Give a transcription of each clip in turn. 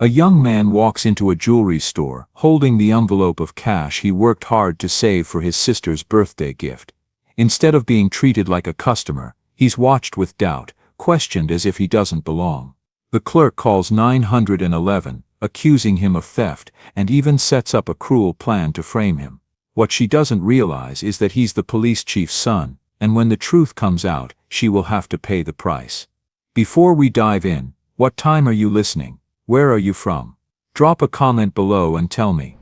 A young man walks into a jewelry store, holding the envelope of cash he worked hard to save for his sister's birthday gift. Instead of being treated like a customer, he's watched with doubt, questioned as if he doesn't belong. The clerk calls 911, accusing him of theft, and even sets up a cruel plan to frame him. What she doesn't realize is that he's the police chief's son, and when the truth comes out, she will have to pay the price. Before we dive in, what time are you listening? Where are you from? Drop a comment below and tell me.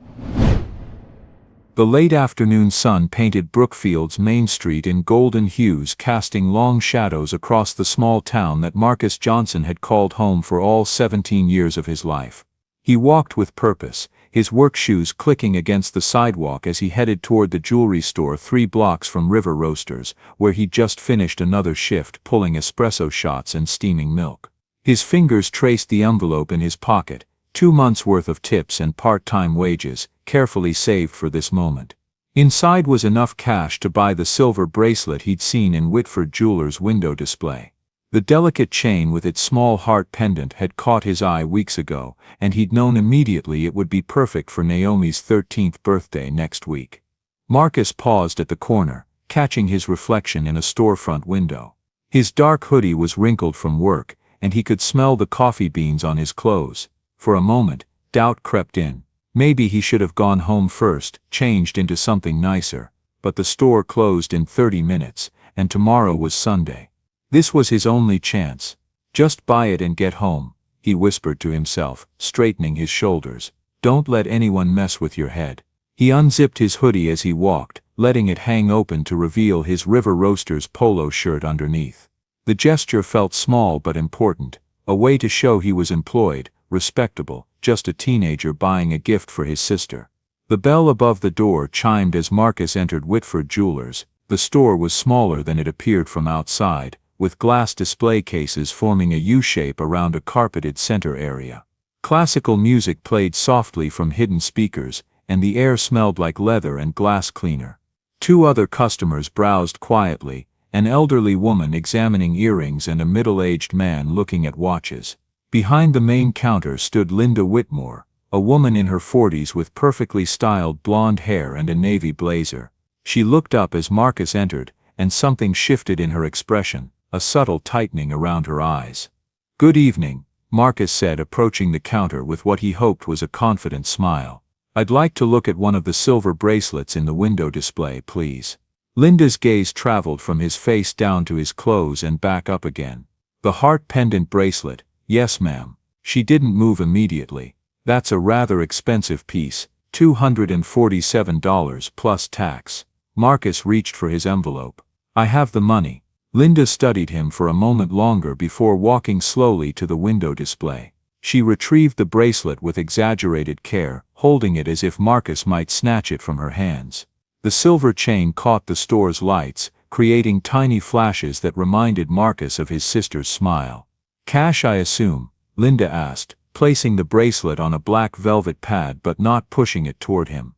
The late afternoon sun painted Brookfield's Main Street in golden hues, casting long shadows across the small town that Marcus Johnson had called home for all 17 years of his life. He walked with purpose, his work shoes clicking against the sidewalk as he headed toward the jewelry store 3 blocks from River Roasters, where he'd just finished another shift pulling espresso shots and steaming milk. His fingers traced the envelope in his pocket, 2 months' worth of tips and part-time wages, carefully saved for this moment. Inside was enough cash to buy the silver bracelet he'd seen in Whitford Jewelers' window display. The delicate chain with its small heart pendant had caught his eye weeks ago, and he'd known immediately it would be perfect for Naomi's 13th birthday next week. Marcus paused at the corner, catching his reflection in a storefront window. His dark hoodie was wrinkled from work, and he could smell the coffee beans on his clothes. For a moment, doubt crept in. Maybe he should have gone home first, changed into something nicer. But the store closed in 30 minutes, and tomorrow was Sunday. This was his only chance. Just buy it and get home, he whispered to himself, straightening his shoulders. Don't let anyone mess with your head. He unzipped his hoodie as he walked, letting it hang open to reveal his River Roasters polo shirt underneath. The gesture felt small but important, a way to show he was employed, respectable, just a teenager buying a gift for his sister. The bell above the door chimed as Marcus entered Whitford Jewelers. The store was smaller than it appeared from outside, with glass display cases forming a U-shape around a carpeted center area. Classical music played softly from hidden speakers, and the air smelled like leather and glass cleaner. 2 other customers browsed quietly, an elderly woman examining earrings and a middle-aged man looking at watches. Behind the main counter stood Linda Whitmore, a woman in her 40s with perfectly styled blonde hair and a navy blazer. She looked up as Marcus entered, and something shifted in her expression, a subtle tightening around her eyes. "Good evening," Marcus said, approaching the counter with what he hoped was a confident smile. "I'd like to look at one of the silver bracelets in the window display, please." Linda's gaze traveled from his face down to his clothes and back up again. "The heart pendant bracelet, yes ma'am." She didn't move immediately. "That's a rather expensive piece, $247 plus tax." Marcus reached for his envelope. "I have the money." Linda studied him for a moment longer before walking slowly to the window display. She retrieved the bracelet with exaggerated care, holding it as if Marcus might snatch it from her hands. The silver chain caught the store's lights, creating tiny flashes that reminded Marcus of his sister's smile. "Cash, I assume?" Linda asked, placing the bracelet on a black velvet pad but not pushing it toward him.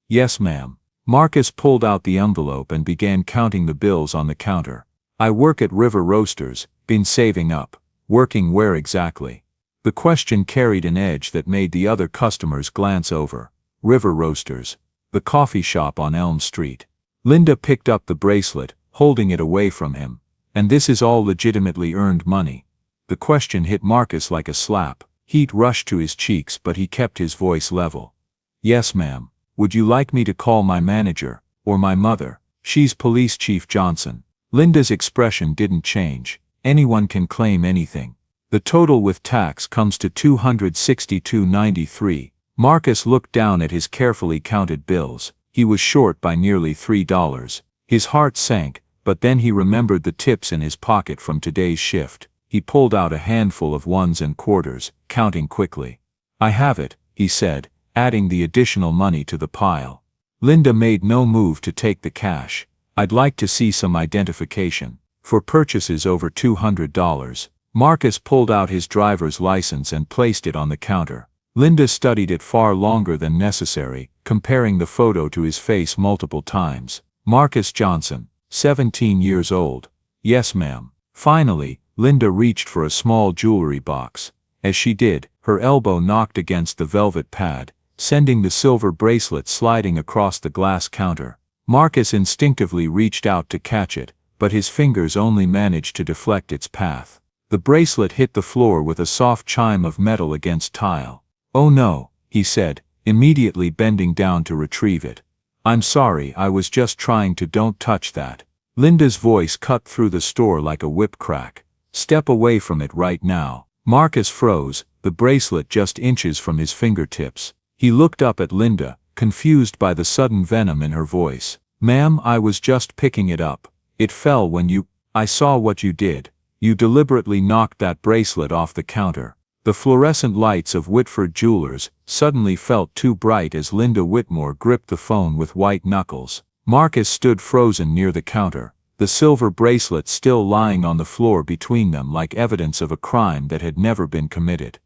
"Yes, ma'am." Marcus pulled out the envelope and began counting the bills on the counter. "I work at River Roasters, been saving up." "Working where exactly?" The question carried an edge that made the other customers glance over. "River Roasters, the coffee shop on Elm Street." Linda picked up the bracelet, holding it away from him. "And this is all legitimately earned money?" The question hit Marcus like a slap. Heat rushed to his cheeks, but he kept his voice level. "Yes, ma'am. Would you like me to call my manager, or my mother? She's Police Chief Johnson." Linda's expression didn't change. "Anyone can claim anything. The total with tax comes to $262.93. Marcus looked down at his carefully counted bills. He was short by nearly $3. His heart sank, but then he remembered the tips in his pocket from today's shift. He pulled out a handful of ones and quarters, counting quickly. "I have it," he said, adding the additional money to the pile. Linda made no move to take the cash. "I'd like to see some identification. For purchases over $200. Marcus pulled out his driver's license and placed it on the counter. Linda studied it far longer than necessary, comparing the photo to his face multiple times. "Marcus Johnson, 17 years old. Yes, ma'am." Finally, Linda reached for a small jewelry box. As she did, Her elbow knocked against the velvet pad, sending the silver bracelet sliding across the glass counter. Marcus instinctively reached out to catch it, but his fingers only managed to deflect its path. The bracelet hit the floor with a soft chime of metal against tile. "Oh no," he said, immediately bending down to retrieve it. "I'm sorry, I was just trying to. Don't touch that." Linda's voice cut through the store like a whip crack. "Step away from it right now." Marcus froze, the bracelet just inches from his fingertips. He looked up at Linda, confused by the sudden venom in her voice. "Ma'am, I was just picking it up. It fell when you— I saw what you did. You deliberately knocked that bracelet off the counter." The fluorescent lights of Whitford Jewelers suddenly felt too bright as Linda Whitmore gripped the phone with white knuckles. Marcus stood frozen near the counter, the silver bracelet still lying on the floor between them like evidence of a crime that had never been committed.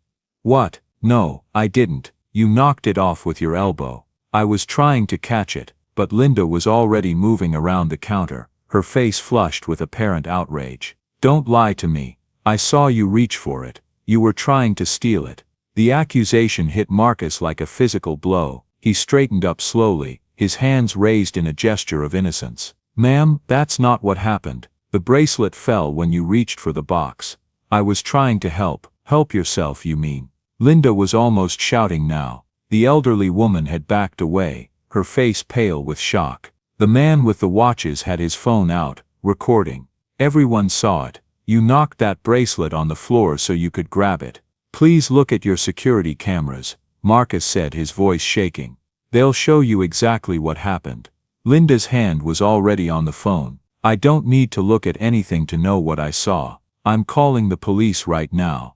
"What? No, I didn't. You knocked it off with your elbow." "I was trying to catch it," but Linda was already moving around the counter, her face flushed with apparent outrage. "Don't lie to me. I saw you reach for it. You were trying to steal it." The accusation hit Marcus like a physical blow. He straightened up slowly, his hands raised in a gesture of innocence. "Ma'am, that's not what happened. The bracelet fell when you reached for the box. I was trying to help." "Help yourself, you mean?" Linda was almost shouting now. The elderly woman had backed away, her face pale with shock. The man with the watches had his phone out, recording. "Everyone saw it. You knocked that bracelet on the floor so you could grab it. Please look at your security cameras," Marcus said, his voice shaking. "They'll show you exactly what happened." Linda's hand was already on the phone. "I don't need to look at anything to know what I saw. I'm calling the police right now."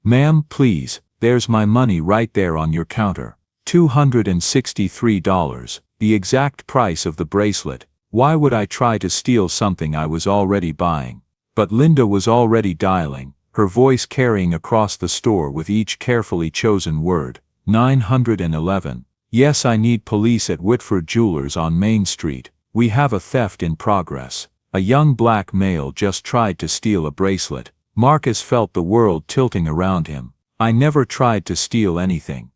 "Ma'am, please, there's my money right there on your counter. $263, the exact price of the bracelet. Why would I try to steal something I was already buying?" But Linda was already dialing, her voice carrying across the store with each carefully chosen word. 911. "Yes, I need police at Whitford Jewelers on Main Street. We have a theft in progress. A young black male just tried to steal a bracelet." Marcus felt the world tilting around him. "I never tried to steal anything.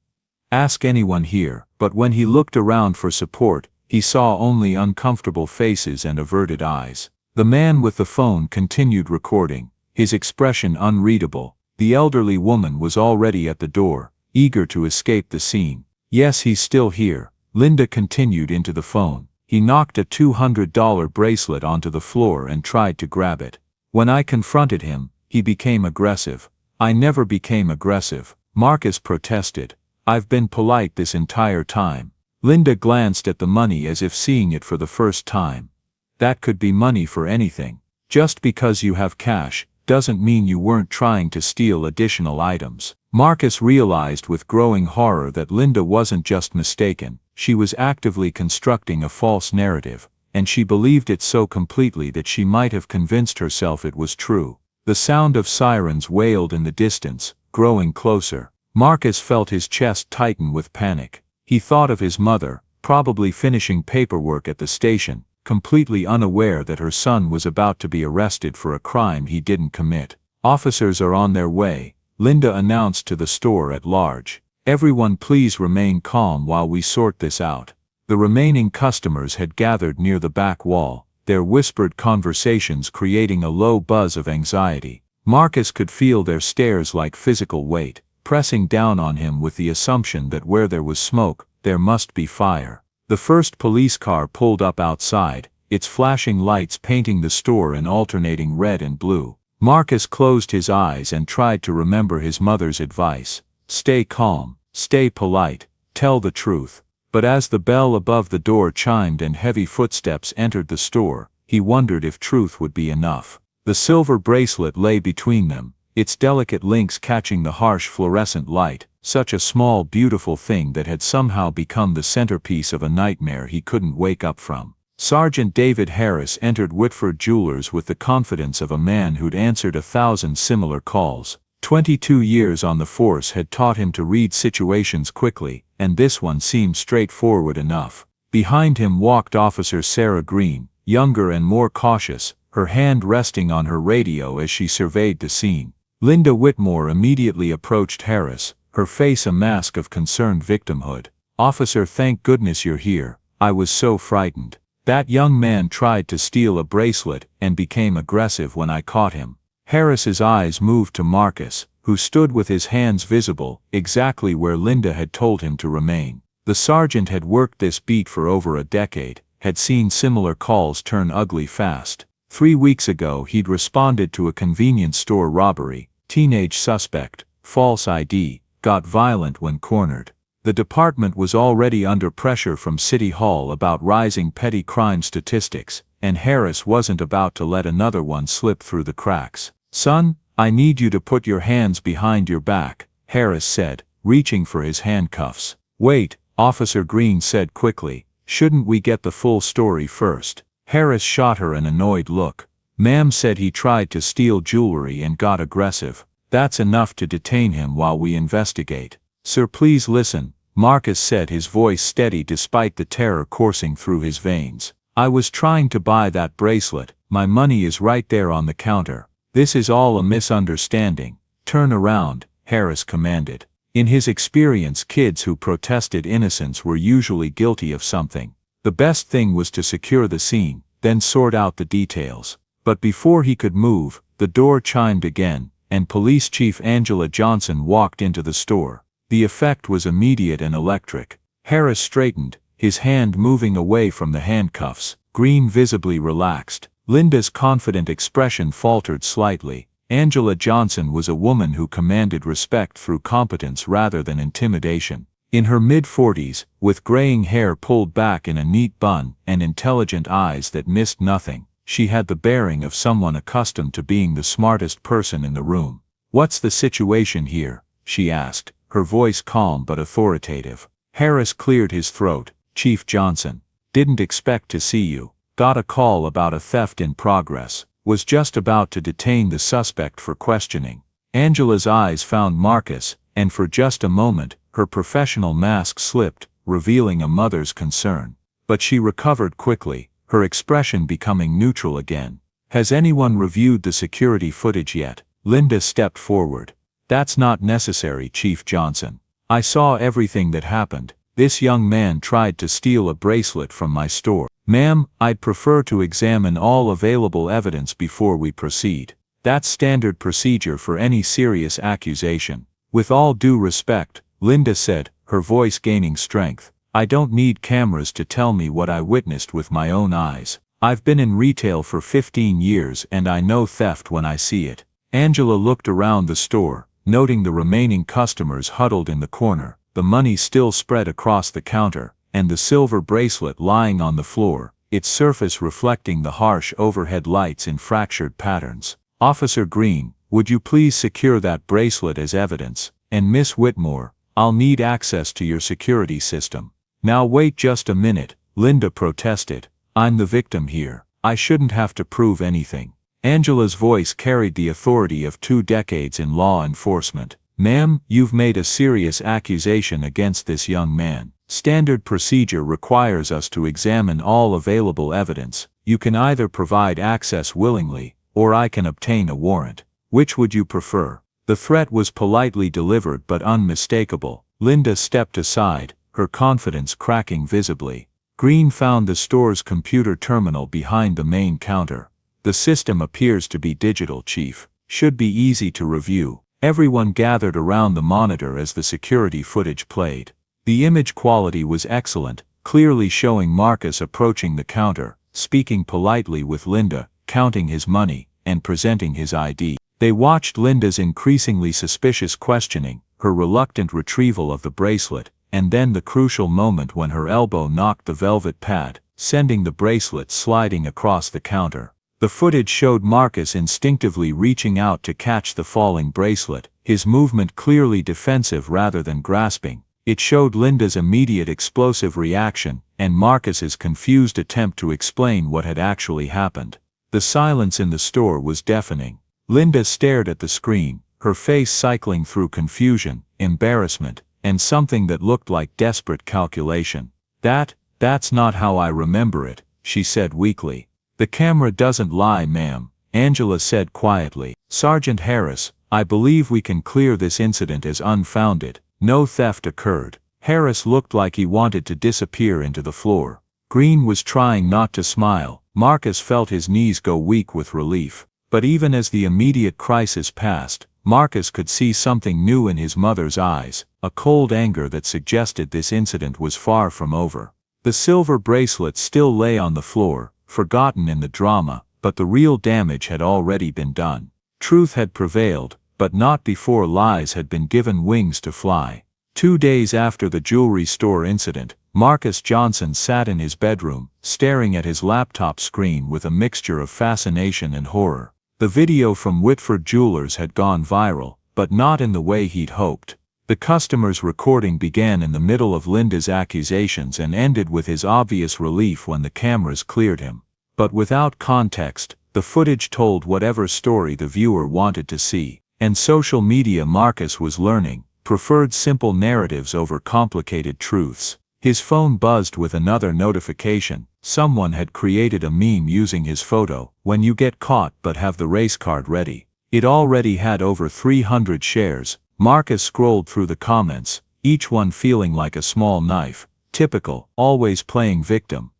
Ask anyone here." But when he looked around for support, he saw only uncomfortable faces and averted eyes. The man with the phone continued recording, his expression unreadable. The elderly woman was already at the door, eager to escape the scene. "Yes, he's still here," Linda continued into the phone. "He knocked a $200 bracelet onto the floor and tried to grab it. When I confronted him, he became aggressive." "I never became aggressive," Marcus protested. "I've been polite this entire time." Linda glanced at the money as if seeing it for the first time. "That could be money for anything. Just because you have cash doesn't mean you weren't trying to steal additional items." Marcus realized with growing horror that Linda wasn't just mistaken, she was actively constructing a false narrative, and she believed it so completely that she might have convinced herself it was true. The sound of sirens wailed in the distance, growing closer. Marcus felt his chest tighten with panic. He thought of his mother, probably finishing paperwork at the station, completely unaware that her son was about to be arrested for a crime he didn't commit. "Officers are on their way," Linda announced to the store at large. "Everyone please remain calm while we sort this out." The remaining customers had gathered near the back wall, their whispered conversations creating a low buzz of anxiety. Marcus could feel their stares like physical weight, pressing down on him with the assumption that where there was smoke, there must be fire. The first police car pulled up outside, its flashing lights painting the store in alternating red and blue. Marcus closed his eyes and tried to remember his mother's advice. Stay calm, stay polite, tell the truth. But as the bell above the door chimed and heavy footsteps entered the store, he wondered if truth would be enough. The silver bracelet lay between them, its delicate links catching the harsh fluorescent light, such a small beautiful thing that had somehow become the centerpiece of a nightmare he couldn't wake up from. Sergeant David Harris entered Whitford Jewelers with the confidence of a man who'd answered 1,000 similar calls. 22 years on the force had taught him to read situations quickly, and this one seemed straightforward enough. Behind him walked Officer Sarah Green, younger and more cautious, her hand resting on her radio as she surveyed the scene. Linda Whitmore immediately approached Harris, her face a mask of concerned victimhood. "Officer, thank goodness you're here. I was so frightened. That young man tried to steal a bracelet and became aggressive when I caught him." Harris's eyes moved to Marcus, who stood with his hands visible, exactly where Linda had told him to remain. The sergeant had worked this beat for over a decade, had seen similar calls turn ugly fast. 3 weeks ago he'd responded to a convenience store robbery, teenage suspect, false ID, got violent when cornered. The department was already under pressure from City Hall about rising petty crime statistics, and Harris wasn't about to let another one slip through the cracks. "Son, I need you to put your hands behind your back," Harris said, reaching for his handcuffs. "Wait," Officer Green said quickly, "shouldn't we get the full story first?" Harris shot her an annoyed look. "Ma'am said he tried to steal jewelry and got aggressive. That's enough to detain him while we investigate." "Sir, please listen," Marcus said, his voice steady despite the terror coursing through his veins. "I was trying to buy that bracelet. My money is right there on the counter. This is all a misunderstanding." "Turn around," Harris commanded. In his experience, kids who protested innocence were usually guilty of something. The best thing was to secure the scene, then sort out the details. But before he could move, the door chimed again, and Police Chief Angela Johnson walked into the store. The effect was immediate and electric. Harris straightened, his hand moving away from the handcuffs. Green visibly relaxed. Linda's confident expression faltered slightly. Angela Johnson was a woman who commanded respect through competence rather than intimidation. In her mid-40s, with graying hair pulled back in a neat bun and intelligent eyes that missed nothing, she had the bearing of someone accustomed to being the smartest person in the room. "What's the situation here?" she asked, her voice calm but authoritative. Harris cleared his throat. "Chief Johnson. Didn't expect to see you. Got a call about a theft in progress. Was just about to detain the suspect for questioning." Angela's eyes found Marcus, and for just a moment, her professional mask slipped, revealing a mother's concern. But she recovered quickly, her expression becoming neutral again. "Has anyone reviewed the security footage yet?" Linda stepped forward. "That's not necessary, Chief Johnson. I saw everything that happened. This young man tried to steal a bracelet from my store. Ma'am, I'd prefer to examine all available evidence before we proceed. That's standard procedure for any serious accusation." "With all due respect," Linda said, her voice gaining strength, "I don't need cameras to tell me what I witnessed with my own eyes. I've been in retail for 15 years and I know theft when I see it." Angela looked around the store, noting the remaining customers huddled in the corner, the money still spread across the counter, and the silver bracelet lying on the floor, its surface reflecting the harsh overhead lights in fractured patterns. "Officer Green, would you please secure that bracelet as evidence? And Miss Whitmore, I'll need access to your security system." "Now wait just a minute," Linda protested. "I'm the victim here. I shouldn't have to prove anything." Angela's voice carried the authority of 2 decades in law enforcement. "Ma'am, you've made a serious accusation against this young man. Standard procedure requires us to examine all available evidence. You can either provide access willingly, or I can obtain a warrant. Which would you prefer?" The threat was politely delivered but unmistakable. Linda stepped aside, her confidence cracking visibly. Green found the store's computer terminal behind the main counter. "The system appears to be digital, Chief. Should be easy to review." Everyone gathered around the monitor as the security footage played. The image quality was excellent, clearly showing Marcus approaching the counter, speaking politely with Linda, counting his money, and presenting his ID. They watched Linda's increasingly suspicious questioning, her reluctant retrieval of the bracelet, and then the crucial moment when her elbow knocked the velvet pad, sending the bracelet sliding across the counter. The footage showed Marcus instinctively reaching out to catch the falling bracelet, his movement clearly defensive rather than grasping. It showed Linda's immediate explosive reaction, and Marcus's confused attempt to explain what had actually happened. The silence in the store was deafening. Linda stared at the screen, her face cycling through confusion, embarrassment, and something that looked like desperate calculation. That's not how I remember it," she said weakly. "The camera doesn't lie, ma'am," Angela said quietly. "Sergeant Harris, I believe we can clear this incident as unfounded. No theft occurred. Harris looked like he wanted to disappear into the floor. Green was trying not to smile. Marcus felt his knees go weak with relief. But even as the immediate crisis passed, Marcus could see something new in his mother's eyes, a cold anger that suggested this incident was far from over. The silver bracelet still lay on the floor, forgotten in the drama, but the real damage had already been done. Truth had prevailed, but not before lies had been given wings to fly. 2 days after the jewelry store incident, Marcus Johnson sat in his bedroom, staring at his laptop screen with a mixture of fascination and horror. The video from Whitford Jewelers had gone viral, but not in the way he'd hoped. The customer's recording began in the middle of Linda's accusations and ended with his obvious relief when the cameras cleared him. But without context, the footage told whatever story the viewer wanted to see. And social media, Marcus was learning, preferred simple narratives over complicated truths. His phone buzzed with another notification. Someone had created a meme using his photo, "When you get caught but have the race card ready." It already had over 300 shares. Marcus scrolled through the comments, each one feeling like a small knife. Typical, always playing victim.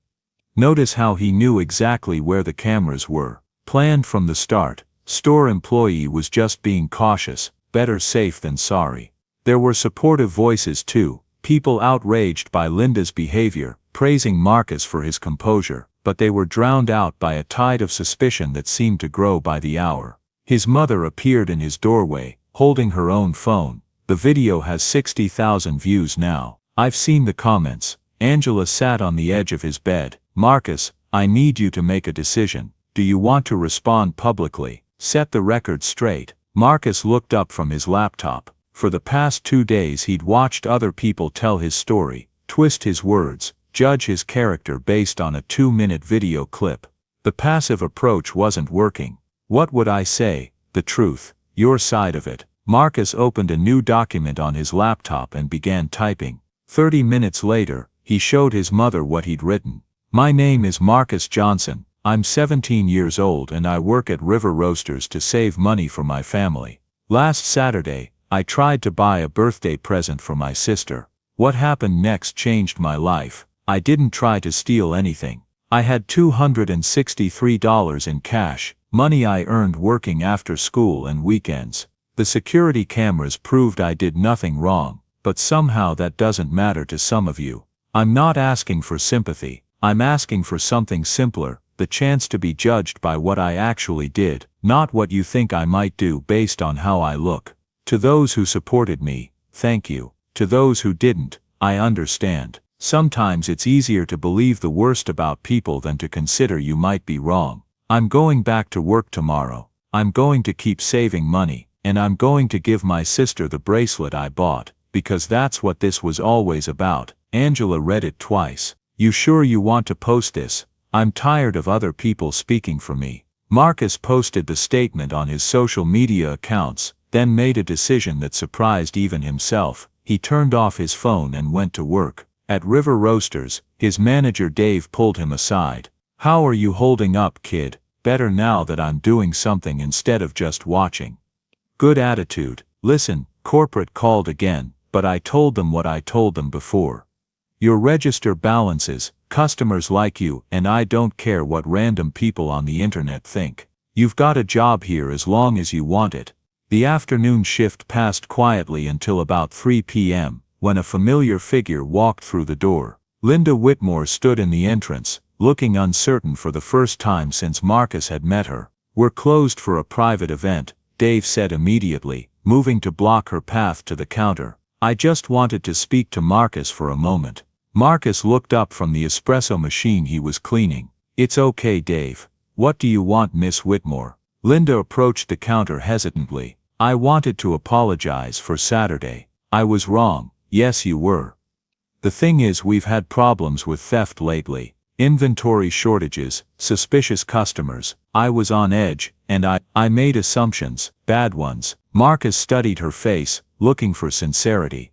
Notice how he knew exactly where the cameras were. Planned from the start. Store employee was just being cautious, better safe than sorry. There were supportive voices too, people outraged by Linda's behavior, praising Marcus for his composure, but they were drowned out by a tide of suspicion that seemed to grow by the hour. His mother appeared in his doorway, holding her own phone. The video has 60,000 views now. I've seen the comments. Angela sat on the edge of his bed. "Marcus, I need you to make a decision. Do you want to respond publicly? Set the record straight." Marcus looked up from his laptop. For the past 2 days he'd watched other people tell his story, twist his words, judge his character based on a 2-minute video clip. The passive approach wasn't working. What would I say? The truth. Your side of it. Marcus opened a new document on his laptop and began typing. 30 minutes later, he showed his mother what he'd written. "My name is Marcus Johnson. I'm 17 years old and I work at River Roasters to save money for my family. Last Saturday, I tried to buy a birthday present for my sister. What happened next changed my life. I didn't try to steal anything. I had $263 in cash, money I earned working after school and weekends. The security cameras proved I did nothing wrong, but somehow that doesn't matter to some of you. I'm not asking for sympathy. I'm asking for something simpler, the chance to be judged by what I actually did, not what you think I might do based on how I look. To those who supported me, thank you. To those who didn't, I understand. Sometimes it's easier to believe the worst about people than to consider you might be wrong. I'm going back to work tomorrow. I'm going to keep saving money, and I'm going to give my sister the bracelet I bought, because that's what this was always about." Angela read it twice. "You sure you want to post this? I'm tired of other people speaking for me." Marcus posted the statement on his social media accounts, then made a decision that surprised even himself. He turned off his phone and went to work. At River Roasters, his manager Dave pulled him aside. "How are you holding up, kid? Better now that I'm doing something instead of just watching." "Good attitude. Listen, corporate called again, but I told them what I told them before. Your register balances, customers like you, and I don't care what random people on the internet think. You've got a job here as long as you want it." The afternoon shift passed quietly until about 3 p.m., when a familiar figure walked through the door. Linda Whitmore stood in the entrance, looking uncertain for the first time since Marcus had met her. "We're closed for a private event," Dave said immediately, moving to block her path to the counter. "I just wanted to speak to Marcus for a moment." Marcus looked up from the espresso machine he was cleaning. "It's okay, Dave. What do you want, Miss Whitmore?" Linda approached the counter hesitantly. "I wanted to apologize for Saturday. I was wrong." "Yes, you were. The thing is, we've had problems with theft lately. Inventory shortages, suspicious customers. I was on edge, and I made assumptions, bad ones." Marcus studied her face, looking for sincerity.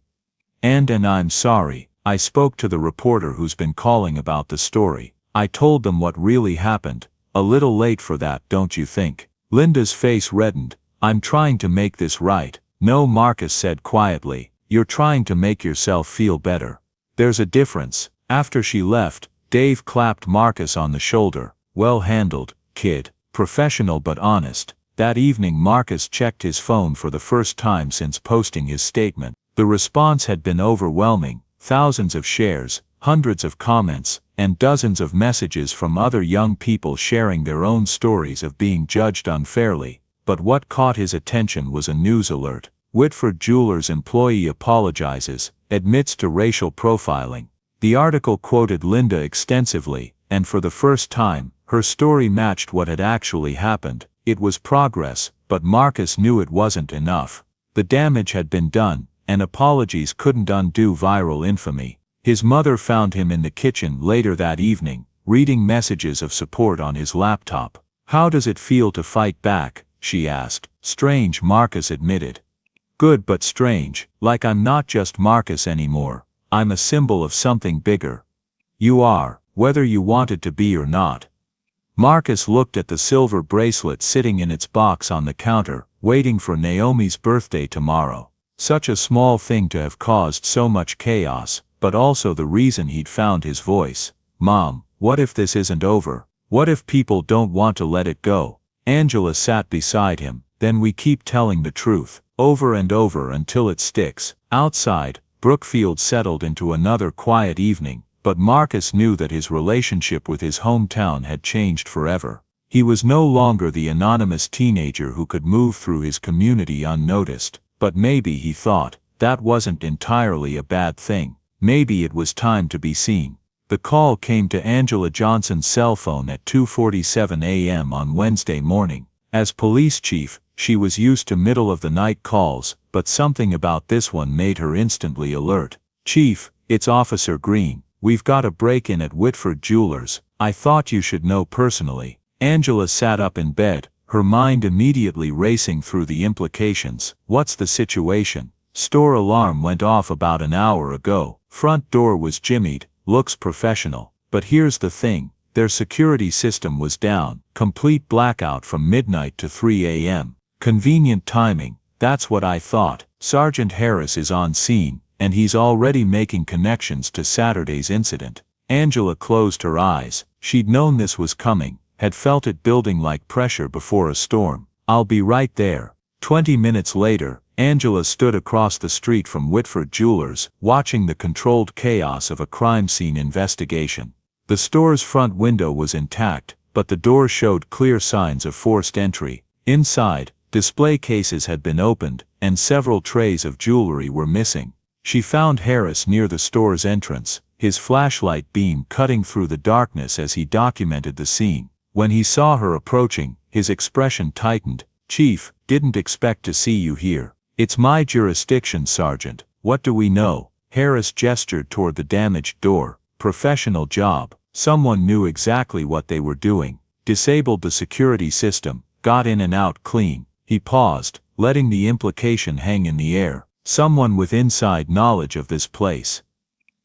And I'm sorry. I spoke to the reporter who's been calling about the story. I told them what really happened. A little late for that, don't you think?" Linda's face reddened. I'm trying to make this right. No, Marcus said quietly. You're trying to make yourself feel better. There's a difference. After she left, Dave clapped Marcus on the shoulder. Well handled, kid. Professional but honest. That evening Marcus checked his phone for the first time since posting his statement. The response had been overwhelming. Thousands of shares, hundreds of comments, and dozens of messages from other young people sharing their own stories of being judged unfairly. But what caught his attention was a news alert. Whitford Jewelers employee apologizes, admits to racial profiling. The article quoted Linda extensively, and for the first time, her story matched what had actually happened. It was progress, but Marcus knew it wasn't enough. The damage had been done, and apologies couldn't undo viral infamy. His mother found him in the kitchen later that evening, reading messages of support on his laptop. How does it feel to fight back? She asked. Strange, Marcus admitted. Good but strange, like I'm not just Marcus anymore. I'm a symbol of something bigger. You are, whether you wanted to be or not. Marcus looked at the silver bracelet sitting in its box on the counter, waiting for Naomi's birthday tomorrow. Such a small thing to have caused so much chaos, but also the reason he'd found his voice. Mom, what if this isn't over? What if people don't want to let it go? Angela sat beside him. Then we keep telling the truth, over and over until it sticks. Outside, Brookfield settled into another quiet evening, but Marcus knew that his relationship with his hometown had changed forever. He was no longer the anonymous teenager who could move through his community unnoticed, but maybe, he thought, that wasn't entirely a bad thing. Maybe it was time to be seen. The call came to Angela Johnson's cell phone at 2:47 a.m. on Wednesday morning. As police chief, she was used to middle-of-the-night calls, but something about this one made her instantly alert. Chief, it's Officer Green. We've got a break-in at Whitford Jewelers. I thought you should know personally. Angela sat up in bed, her mind immediately racing through the implications. What's the situation? Store alarm went off about an hour ago. Front door was jimmied. Looks professional. But here's the thing. Their security system was down. Complete blackout from midnight to 3 a.m. Convenient timing. That's what I thought. Sergeant Harris is on scene, and he's already making connections to Saturday's incident. Angela closed her eyes. She'd known this was coming, had felt it building like pressure before a storm. I'll be right there. 20 minutes later, Angela stood across the street from Whitford Jewelers, watching the controlled chaos of a crime scene investigation. The store's front window was intact, but the door showed clear signs of forced entry. Inside, display cases had been opened, and several trays of jewelry were missing. She found Harris near the store's entrance, his flashlight beam cutting through the darkness as he documented the scene. When he saw her approaching, his expression tightened. Chief, didn't expect to see you here. It's my jurisdiction, Sergeant. What do we know? Harris gestured toward the damaged door. Professional job. Someone knew exactly what they were doing. Disabled the security system, got in and out clean. He paused, letting the implication hang in the air. Someone with inside knowledge of this place.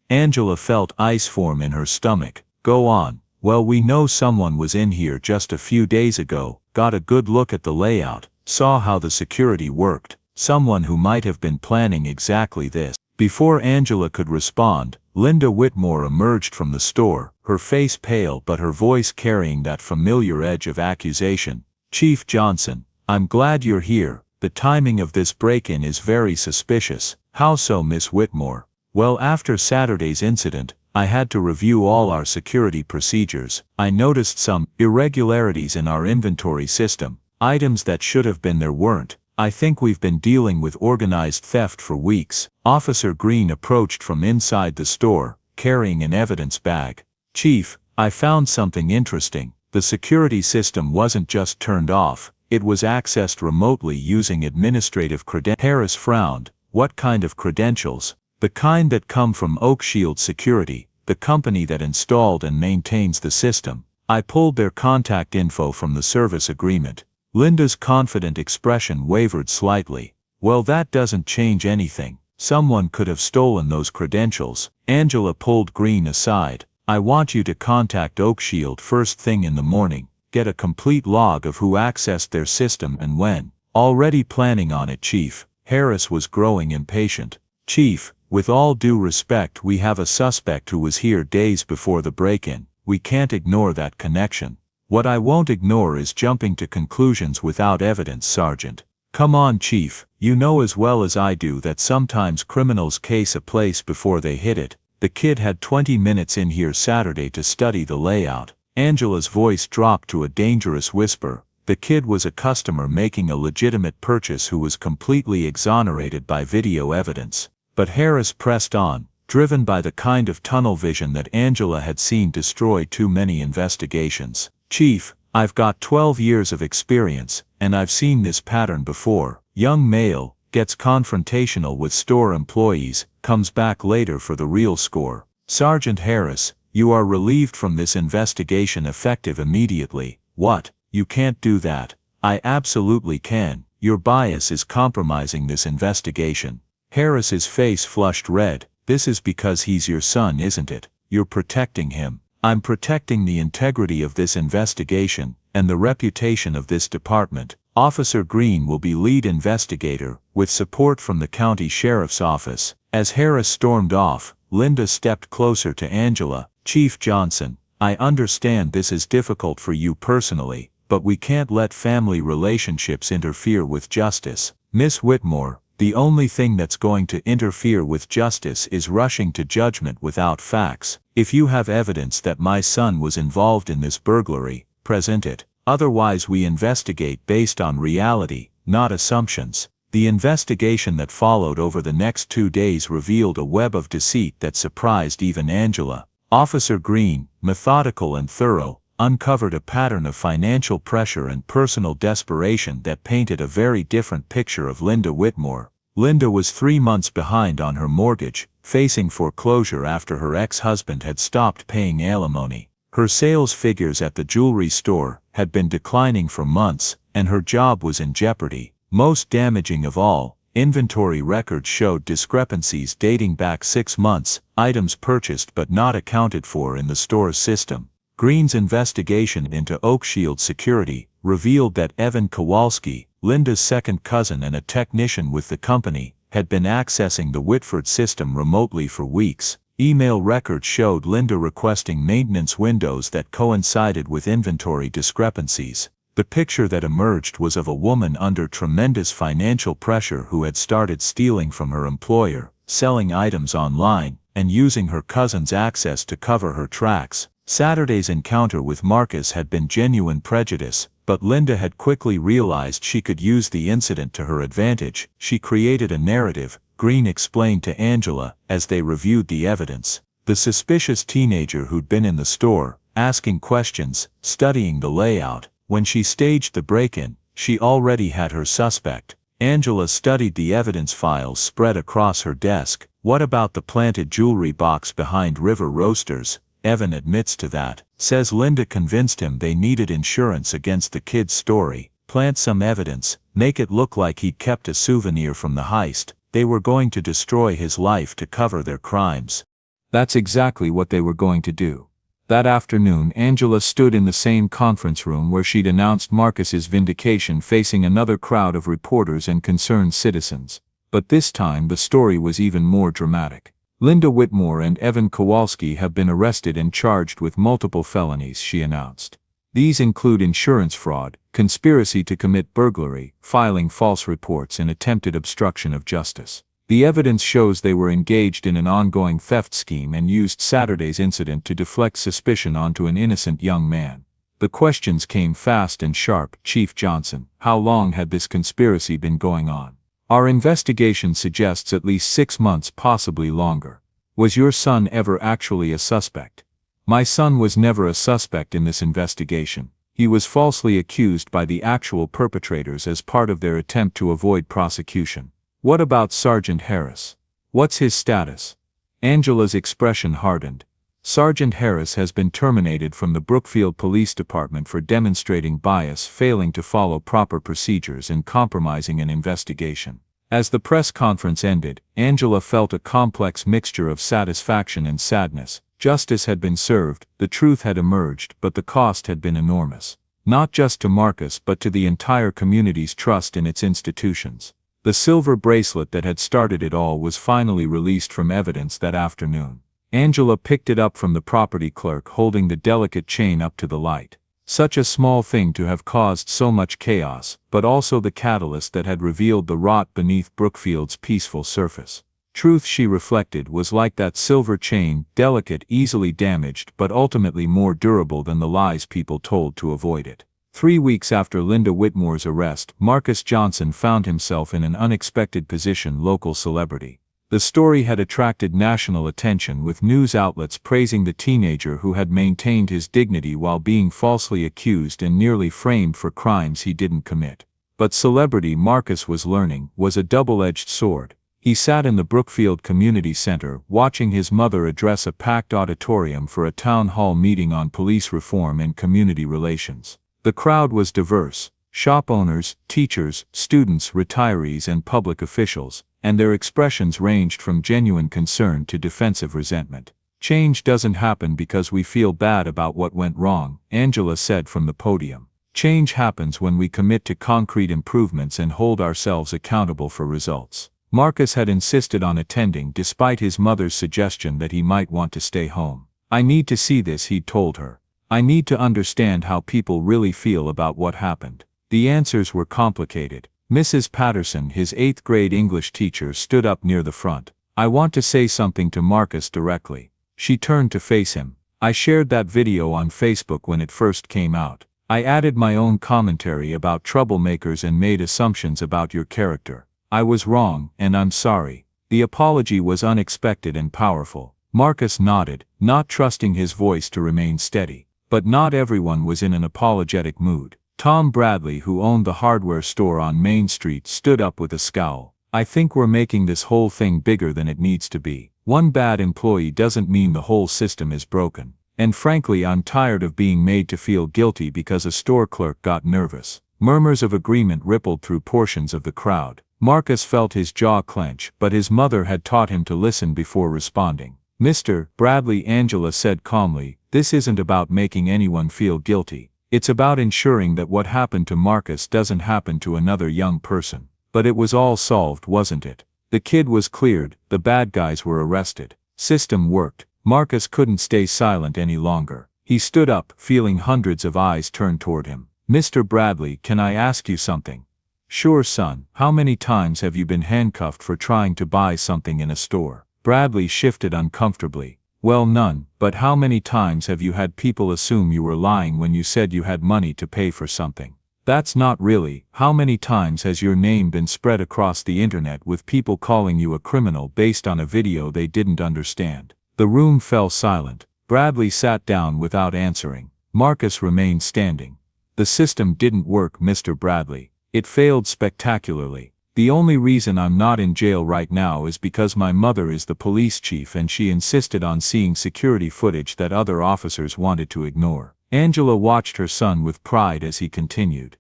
Angela felt ice form in her stomach. Go on. Well, we know someone was in here just a few days ago, got a good look at the layout, saw how the security worked. Someone who might have been planning exactly this. Before Angela could respond, Linda Whitmore emerged from the store, her face pale but her voice carrying that familiar edge of accusation. Chief Johnson, I'm glad you're here. The timing of this break-in is very suspicious. How so, Miss Whitmore? Well, after Saturday's incident, I had to review all our security procedures. I noticed some irregularities in our inventory system. Items that should have been there weren't. I think we've been dealing with organized theft for weeks. Officer Green approached from inside the store, carrying an evidence bag. Chief, I found something interesting. The security system wasn't just turned off, it was accessed remotely using administrative credentials. Harris frowned. What kind of credentials? The kind that come from Oak Shield Security, the company that installed and maintains the system. I pulled their contact info from the service agreement. Linda's confident expression wavered slightly. Well, that doesn't change anything. Someone could have stolen those credentials. Angela pulled Green aside. I want you to contact Oak Shield first thing in the morning. Get a complete log of who accessed their system and when. Already planning on it, Chief. Harris was growing impatient. Chief, with all due respect, we have a suspect who was here days before the break-in. We can't ignore that connection. What I won't ignore is jumping to conclusions without evidence, Sergeant. Come on, Chief, you know as well as I do that sometimes criminals case a place before they hit it. The kid had 20 minutes in here Saturday to study the layout. Angela's voice dropped to a dangerous whisper. The kid was a customer making a legitimate purchase who was completely exonerated by video evidence. But Harris pressed on, driven by the kind of tunnel vision that Angela had seen destroy too many investigations. Chief, I've got 12 years of experience, and I've seen this pattern before. Young male, gets confrontational with store employees, comes back later for the real score. Sergeant Harris, you are relieved from this investigation effective immediately. What? You can't do that. I absolutely can. Your bias is compromising this investigation. Harris's face flushed red. This is because he's your son, isn't it? You're protecting him. I'm protecting the integrity of this investigation, and the reputation of this department. Officer Green will be lead investigator, with support from the county sheriff's office. As Harris stormed off, Linda stepped closer to Angela. Chief Johnson, I understand this is difficult for you personally, but we can't let family relationships interfere with justice. Miss Whitmore, the only thing that's going to interfere with justice is rushing to judgment without facts. If you have evidence that my son was involved in this burglary, present it. Otherwise we investigate based on reality, not assumptions. The investigation that followed over the next 2 days revealed a web of deceit that surprised even Angela. Officer Green, methodical and thorough, uncovered a pattern of financial pressure and personal desperation that painted a very different picture of Linda Whitmore. Linda was 3 months behind on her mortgage, facing foreclosure after her ex-husband had stopped paying alimony. Her sales figures at the jewelry store had been declining for months, and her job was in jeopardy. Most damaging of all, inventory records showed discrepancies dating back 6 months, items purchased but not accounted for in the store's system. Green's investigation into Oakshield Security revealed that Evan Kowalski, Linda's second cousin and a technician with the company, had been accessing the Whitford system remotely for weeks. Email records showed Linda requesting maintenance windows that coincided with inventory discrepancies. The picture that emerged was of a woman under tremendous financial pressure who had started stealing from her employer, selling items online, and using her cousin's access to cover her tracks. Saturday's encounter with Marcus had been genuine prejudice, but Linda had quickly realized she could use the incident to her advantage. She created a narrative, Green explained to Angela, as they reviewed the evidence. The suspicious teenager who'd been in the store, asking questions, studying the layout. When she staged the break-in, she already had her suspect. Angela studied the evidence files spread across her desk. What about the planted jewelry box behind River Roasters? Evan admits to that. Says Linda convinced him they needed insurance against the kid's story. Plant some evidence, make it look like he'd kept a souvenir from the heist. They were going to destroy his life to cover their crimes. That's exactly what they were going to do. That afternoon Angela stood in the same conference room where she'd announced Marcus's vindication, facing another crowd of reporters and concerned citizens. But this time the story was even more dramatic. Linda Whitmore and Evan Kowalski have been arrested and charged with multiple felonies, she announced. These include insurance fraud, conspiracy to commit burglary, filing false reports, and attempted obstruction of justice. The evidence shows they were engaged in an ongoing theft scheme and used Saturday's incident to deflect suspicion onto an innocent young man. The questions came fast and sharp. Chief Johnson, how long had this conspiracy been going on? Our investigation suggests at least 6 months, possibly longer. Was your son ever actually a suspect? My son was never a suspect in this investigation. He was falsely accused by the actual perpetrators as part of their attempt to avoid prosecution. What about Sergeant Harris? What's his status? Angela's expression hardened. Sergeant Harris has been terminated from the Brookfield Police Department for demonstrating bias, failing to follow proper procedures, and compromising an investigation. As the press conference ended, Angela felt a complex mixture of satisfaction and sadness. Justice had been served, the truth had emerged, but the cost had been enormous. not just to Marcus but to the entire community's trust in its institutions. The silver bracelet that had started it all was finally released from evidence that afternoon. Angela picked it up from the property clerk, holding the delicate chain up to the light. Such a small thing to have caused so much chaos, but also the catalyst that had revealed the rot beneath Brookfield's peaceful surface. Truth, she reflected, was like that silver chain, delicate, easily damaged, but ultimately more durable than the lies people told to avoid it. 3 weeks after Linda Whitmore's arrest, Marcus Johnson found himself in an unexpected position: local celebrity. The story had attracted national attention, with news outlets praising the teenager who had maintained his dignity while being falsely accused and nearly framed for crimes he didn't commit. But celebrity, Marcus was learning, was a double-edged sword. He sat in the Brookfield Community Center, watching his mother address a packed auditorium for a town hall meeting on police reform and community relations. The crowd was diverse: shop owners, teachers, students, retirees, and public officials, and their expressions ranged from genuine concern to defensive resentment. "Change doesn't happen because we feel bad about what went wrong," Angela said from the podium. "Change happens when we commit to concrete improvements and hold ourselves accountable for results." Marcus had insisted on attending despite his mother's suggestion that he might want to stay home. "I need to see this," he'd told her. "I need to understand how people really feel about what happened." The answers were complicated. Mrs. Patterson, his 8th grade English teacher, stood up near the front. "I want to say something to Marcus directly." She turned to face him. "I shared that video on Facebook when it first came out. I added my own commentary about troublemakers and made assumptions about your character. I was wrong, and I'm sorry." The apology was unexpected and powerful. Marcus nodded, not trusting his voice to remain steady. But not everyone was in an apologetic mood. Tom Bradley, who owned the hardware store on Main Street, stood up with a scowl. "I think we're making this whole thing bigger than it needs to be. One bad employee doesn't mean the whole system is broken. And frankly, I'm tired of being made to feel guilty because a store clerk got nervous." Murmurs of agreement rippled through portions of the crowd. Marcus felt his jaw clench, but his mother had taught him to listen before responding. "Mr. Bradley," Angela said calmly, "this isn't about making anyone feel guilty. It's about ensuring that what happened to Marcus doesn't happen to another young person." But it was all solved, wasn't it? The kid was cleared, the bad guys were arrested. System worked. Marcus couldn't stay silent any longer. He stood up, feeling hundreds of eyes turned toward him. "Mr. Bradley, can I ask you something?" "Sure, son. How many times have you been handcuffed for trying to buy something in a store?" Bradley shifted uncomfortably. "Well, none, but how many times have you had people assume you were lying when you said you had money to pay for something?" "That's not really. How many times has your name been spread across the internet with people calling you a criminal based on a video they didn't understand?" The room fell silent. Bradley sat down without answering. Marcus remained standing. "The system didn't work, Mr. Bradley. It failed spectacularly. The only reason I'm not in jail right now is because my mother is the police chief and she insisted on seeing security footage that other officers wanted to ignore." Angela watched her son with pride as he continued.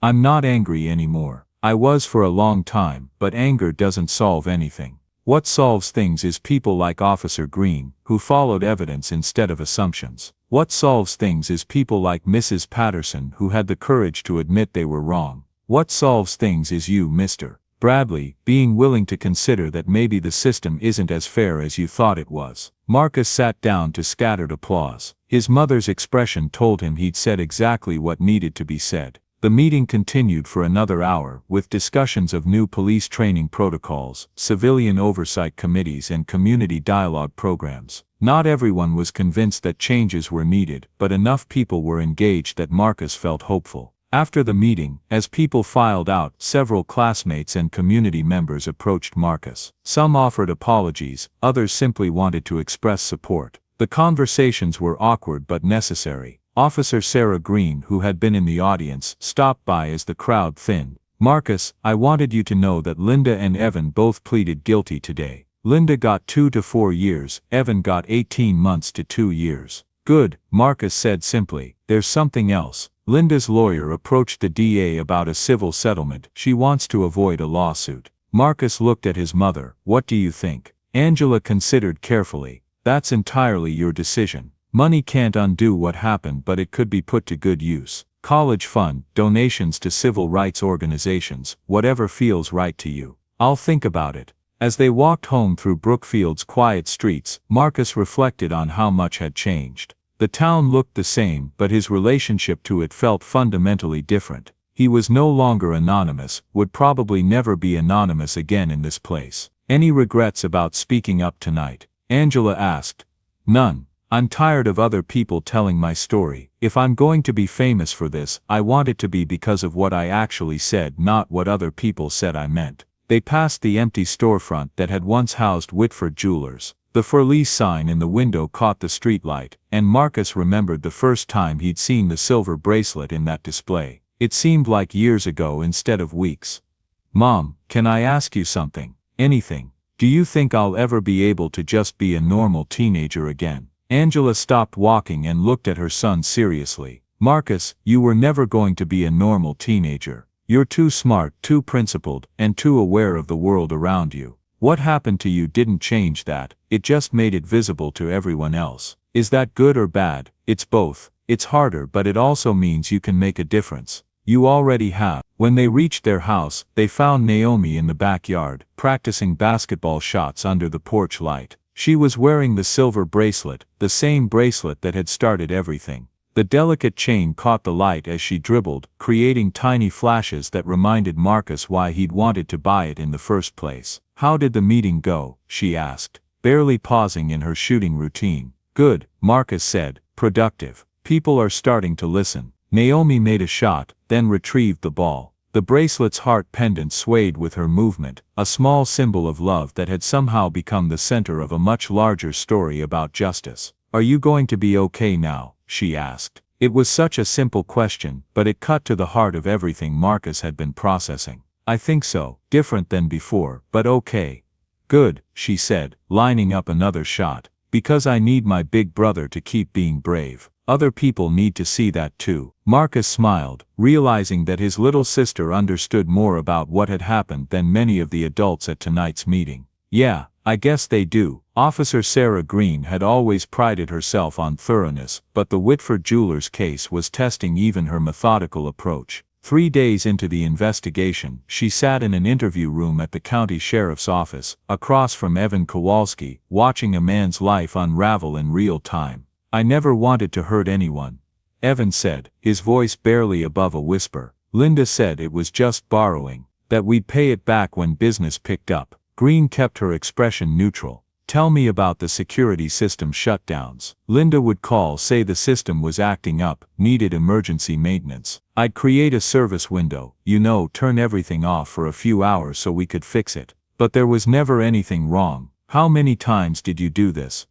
"I'm not angry anymore. I was for a long time, but anger doesn't solve anything. What solves things is people like Officer Green, who followed evidence instead of assumptions. What solves things is people like Mrs. Patterson, who had the courage to admit they were wrong. What solves things is you, Mr. Bradley, being willing to consider that maybe the system isn't as fair as you thought it was." Marcus sat down to scattered applause. His mother's expression told him he'd said exactly what needed to be said. The meeting continued for another hour, with discussions of new police training protocols, civilian oversight committees, and community dialogue programs. Not everyone was convinced that changes were needed, but enough people were engaged that Marcus felt hopeful. After the meeting, as people filed out, several classmates and community members approached Marcus. Some offered apologies, others simply wanted to express support. The conversations were awkward but necessary. Officer Sarah Green, who had been in the audience, stopped by as the crowd thinned. "Marcus, I wanted you to know that Linda and Evan both pleaded guilty today. Linda got 2 to 4 years, Evan got 18 months to 2 years. "Good," Marcus said simply. "There's something else." Linda's lawyer approached the DA about a civil settlement. She wants to avoid a lawsuit. Marcus looked at his mother. "What do you think?" Angela considered carefully. "That's entirely your decision. Money can't undo what happened, but it could be put to good use." college fund, donations to civil rights organizations, whatever feels right to you. I'll think about it. As they walked home through Brookfield's quiet streets, Marcus reflected on how much had changed. The town looked the same, but his relationship to it felt fundamentally different. He was no longer anonymous, would probably never be anonymous again in this place. Any regrets about speaking up tonight? Angela asked. None. I'm tired of other people telling my story. If I'm going to be famous for this, I want it to be because of what I actually said, not what other people said I meant. They passed the empty storefront that had once housed Whitford Jewelers. The for lease sign in the window caught the streetlight, and Marcus remembered the first time he'd seen the silver bracelet in that display. It seemed like years ago instead of weeks. Mom, can I ask you something? Anything. Do you think I'll ever be able to just be a normal teenager again? Angela stopped walking and looked at her son seriously. Marcus, you were never going to be a normal teenager. You're too smart, too principled, and too aware of the world around you. What happened to you didn't change that, it just made it visible to everyone else. Is that good or bad? It's both. It's harder, but it also means you can make a difference. You already have. When they reached their house, they found Naomi in the backyard, practicing basketball shots under the porch light. She was wearing the silver bracelet, the same bracelet that had started everything. The delicate chain caught the light as she dribbled, creating tiny flashes that reminded Marcus why he'd wanted to buy it in the first place. How did the meeting go? She asked, barely pausing in her shooting routine. Good, Marcus said, productive. People are starting to listen. Naomi made a shot, then retrieved the ball. The bracelet's heart pendant swayed with her movement, a small symbol of love that had somehow become the center of a much larger story about justice. Are you going to be okay now? She asked. It was such a simple question, but it cut to the heart of everything Marcus had been processing. I think so, different than before, but okay. Good, she said, lining up another shot. Because I need my big brother to keep being brave. Other people need to see that too. Marcus smiled, realizing that his little sister understood more about what had happened than many of the adults at tonight's meeting. Yeah, I guess they do. Officer Sarah Green had always prided herself on thoroughness, but the Whitford Jewelers case was testing even her methodical approach. 3 days into the investigation, she sat in an interview room at the county sheriff's office, across from Evan Kowalski, watching a man's life unravel in real time. I never wanted to hurt anyone, Evan said, his voice barely above a whisper. Linda said it was just borrowing, that we'd pay it back when business picked up. Green kept her expression neutral. Tell me about the security system shutdowns. Linda would call, say the system was acting up, needed emergency maintenance. I'd create a service window, turn everything off for a few hours so we could fix it. But there was never anything wrong. How many times did you do this?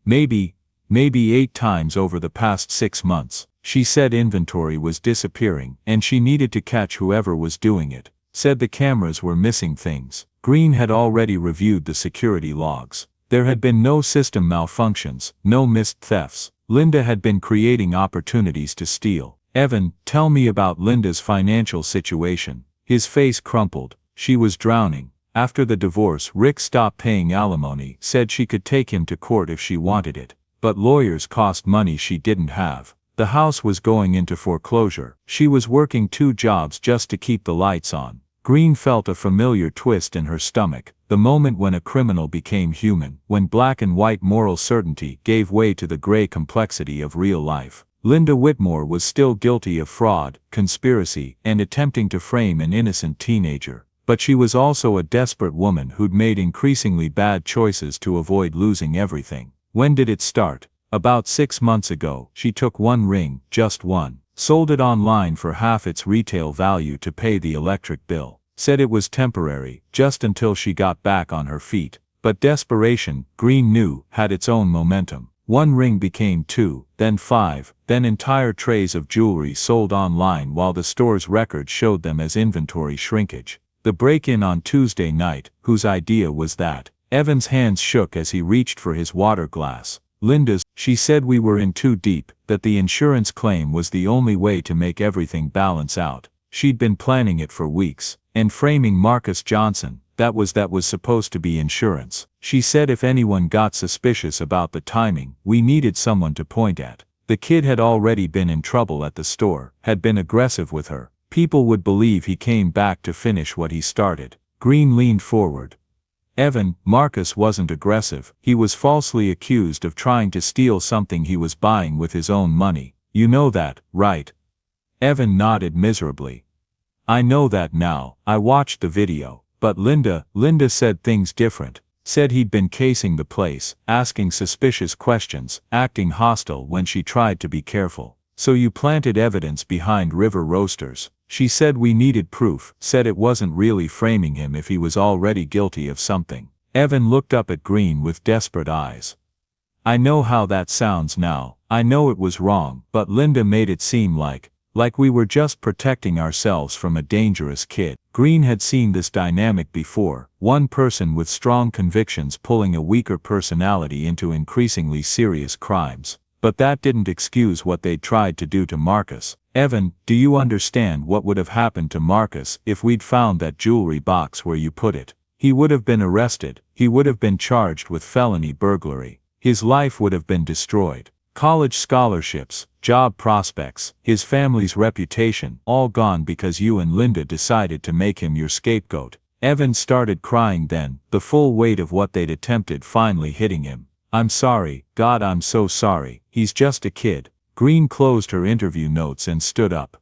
Maybe 8 times over the past 6 months. She said inventory was disappearing, and she needed to catch whoever was doing it. Said the cameras were missing things. Green had already reviewed the security logs. There had been no system malfunctions, no missed thefts. Linda had been creating opportunities to steal. Evan, tell me about Linda's financial situation. His face crumpled. She was drowning. After the divorce, Rick stopped paying alimony, said she could take him to court if she wanted it. But lawyers cost money she didn't have. The house was going into foreclosure. She was working 2 jobs just to keep the lights on. Green felt a familiar twist in her stomach, the moment when a criminal became human, when black and white moral certainty gave way to the gray complexity of real life. Linda Whitmore was still guilty of fraud, conspiracy, and attempting to frame an innocent teenager. But she was also a desperate woman who'd made increasingly bad choices to avoid losing everything. When did it start? About 6 months ago. She took one ring, just one. Sold it online for half its retail value to pay the electric bill. Said it was temporary, just until she got back on her feet. But desperation, Green knew, had its own momentum. 1 ring became 2, then 5, then entire trays of jewelry sold online while the store's records showed them as inventory shrinkage. The break-in on Tuesday night, whose idea was that? Evan's hands shook as he reached for his water glass. Linda's. She said we were in too deep, that the insurance claim was the only way to make everything balance out. She'd been planning it for weeks, and framing Marcus Johnson, that was supposed to be insurance. She said if anyone got suspicious about the timing, we needed someone to point at. The kid had already been in trouble at the store, had been aggressive with her. People would believe he came back to finish what he started. Green leaned forward. Evan, Marcus wasn't aggressive. He was falsely accused of trying to steal something he was buying with his own money. You know that, right? Evan nodded miserably. I know that now. I watched the video. But Linda said things different. Said he'd been casing the place, asking suspicious questions, acting hostile when she tried to be careful. So you planted evidence behind River Roasters. She said we needed proof, said it wasn't really framing him if he was already guilty of something. Evan looked up at Green with desperate eyes. I know how that sounds now. I know it was wrong, but Linda made it seem like we were just protecting ourselves from a dangerous kid. Green had seen this dynamic before, one person with strong convictions pulling a weaker personality into increasingly serious crimes. But that didn't excuse what they'd tried to do to Marcus. Evan, do you understand what would have happened to Marcus if we'd found that jewelry box where you put it? He would have been arrested, he would have been charged with felony burglary. His life would have been destroyed. College scholarships, job prospects, his family's reputation, all gone because you and Linda decided to make him your scapegoat. Evan started crying then, the full weight of what they'd attempted finally hitting him. I'm sorry, God, I'm so sorry, he's just a kid. Green closed her interview notes and stood up.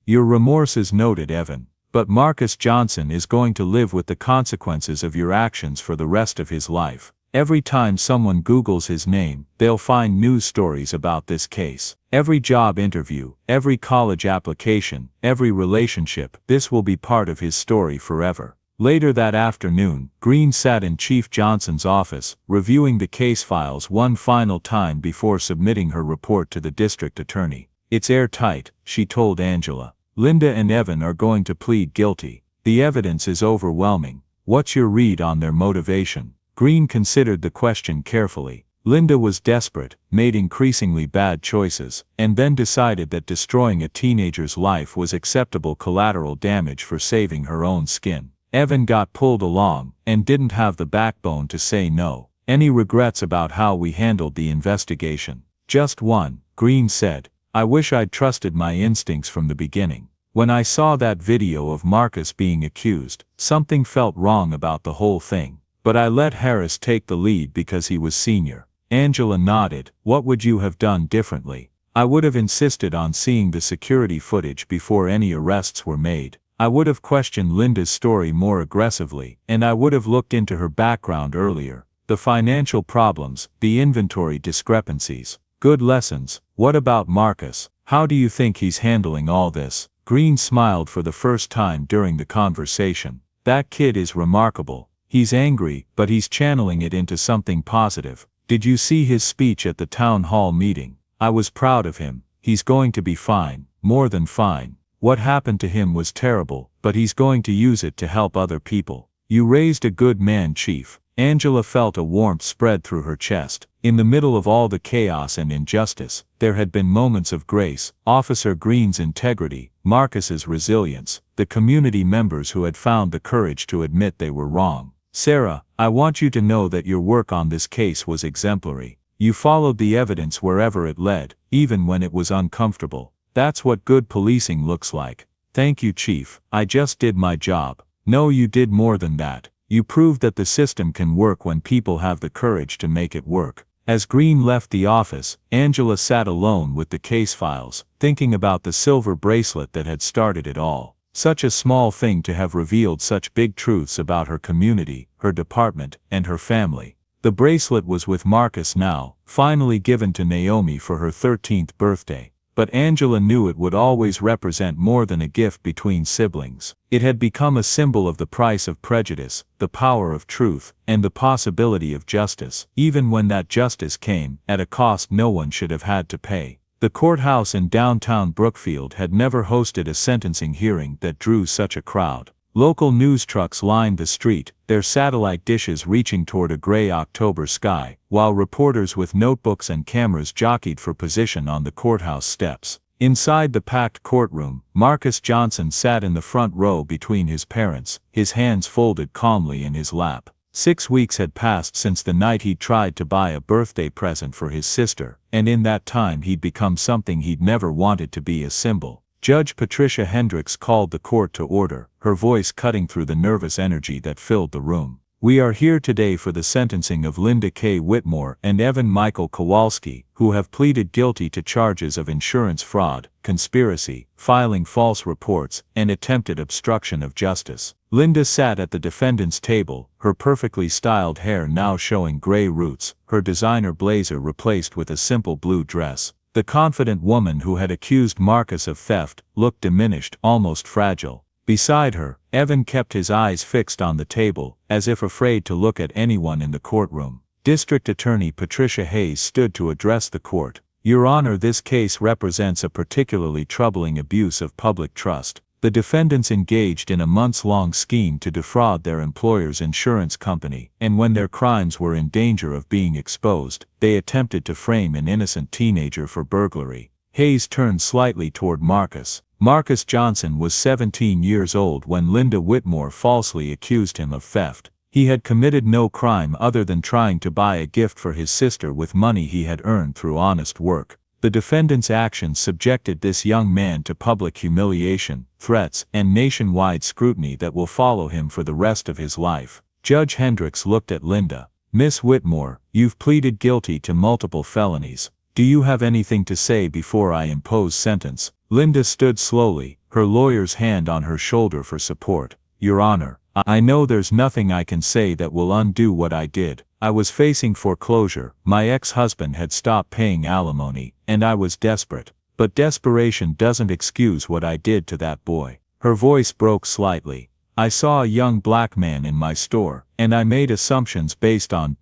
Your remorse is noted, Evan. But Marcus Johnson is going to live with the consequences of your actions for the rest of his life. Every time someone Googles his name, they'll find news stories about this case. Every job interview, every college application, every relationship, this will be part of his story forever. Later that afternoon, Green sat in Chief Johnson's office, reviewing the case files one final time before submitting her report to the district attorney. It's airtight, she told Angela. Linda and Evan are going to plead guilty. The evidence is overwhelming. What's your read on their motivation? Green considered the question carefully. Linda was desperate, made increasingly bad choices, and then decided that destroying a teenager's life was acceptable collateral damage for saving her own skin. Evan got pulled along, and didn't have the backbone to say no. Any regrets about how we handled the investigation? Just one, Green said. I wish I'd trusted my instincts from the beginning. When I saw that video of Marcus being accused, something felt wrong about the whole thing. But I let Harris take the lead because he was senior. Angela nodded. What would you have done differently? I would have insisted on seeing the security footage before any arrests were made. I would have questioned Linda's story more aggressively, and I would have looked into her background earlier. The financial problems, the inventory discrepancies. Good lessons. What about Marcus? How do you think he's handling all this? Green smiled for the first time during the conversation. That kid is remarkable. He's angry, but he's channeling it into something positive. Did you see his speech at the town hall meeting? I was proud of him. He's going to be fine, more than fine. What happened to him was terrible, but he's going to use it to help other people. You raised a good man, Chief. Angela felt a warmth spread through her chest. In the middle of all the chaos and injustice, there had been moments of grace. Officer Green's integrity, Marcus's resilience, the community members who had found the courage to admit they were wrong. Sarah, I want you to know that your work on this case was exemplary. You followed the evidence wherever it led, even when it was uncomfortable. That's what good policing looks like. Thank you, Chief. I just did my job. No, you did more than that. You proved that the system can work when people have the courage to make it work. As Green left the office, Angela sat alone with the case files, thinking about the silver bracelet that had started it all. Such a small thing to have revealed such big truths about her community, her department, and her family. The bracelet was with Marcus now, finally given to Naomi for her 13th birthday. But Angela knew it would always represent more than a gift between siblings. It had become a symbol of the price of prejudice, the power of truth, and the possibility of justice, even when that justice came at a cost no one should have had to pay. The courthouse in downtown Brookfield had never hosted a sentencing hearing that drew such a crowd. Local news trucks lined the street, their satellite dishes reaching toward a gray October sky, while reporters with notebooks and cameras jockeyed for position on the courthouse steps. Inside the packed courtroom, Marcus Johnson sat in the front row between his parents, his hands folded calmly in his lap. 6 weeks had passed since the night he'd tried to buy a birthday present for his sister, and in that time he'd become something he'd never wanted to be: a symbol. Judge Patricia Hendricks called the court to order, her voice cutting through the nervous energy that filled the room. We are here today for the sentencing of Linda K. Whitmore and Evan Michael Kowalski, who have pleaded guilty to charges of insurance fraud, conspiracy, filing false reports, and attempted obstruction of justice. Linda sat at the defendant's table, her perfectly styled hair now showing gray roots, her designer blazer replaced with a simple blue dress. The confident woman who had accused Marcus of theft looked diminished, almost fragile. Beside her, Evan kept his eyes fixed on the table, as if afraid to look at anyone in the courtroom. District Attorney Patricia Hayes stood to address the court. Your Honor, this case represents a particularly troubling abuse of public trust. The defendants engaged in a months-long scheme to defraud their employer's insurance company, and when their crimes were in danger of being exposed, they attempted to frame an innocent teenager for burglary. Hayes turned slightly toward Marcus. Marcus Johnson was 17 years old when Linda Whitmore falsely accused him of theft. He had committed no crime other than trying to buy a gift for his sister with money he had earned through honest work. The defendant's actions subjected this young man to public humiliation, threats, and nationwide scrutiny that will follow him for the rest of his life. Judge Hendricks looked at Linda. Miss Whitmore, you've pleaded guilty to multiple felonies. Do you have anything to say before I impose sentence? Linda stood slowly, her lawyer's hand on her shoulder for support. Your Honor, I know there's nothing I can say that will undo what I did. I was facing foreclosure, my ex-husband had stopped paying alimony, and I was desperate. But desperation doesn't excuse what I did to that boy. Her voice broke slightly. I saw a young black man in my store, and I made assumptions based on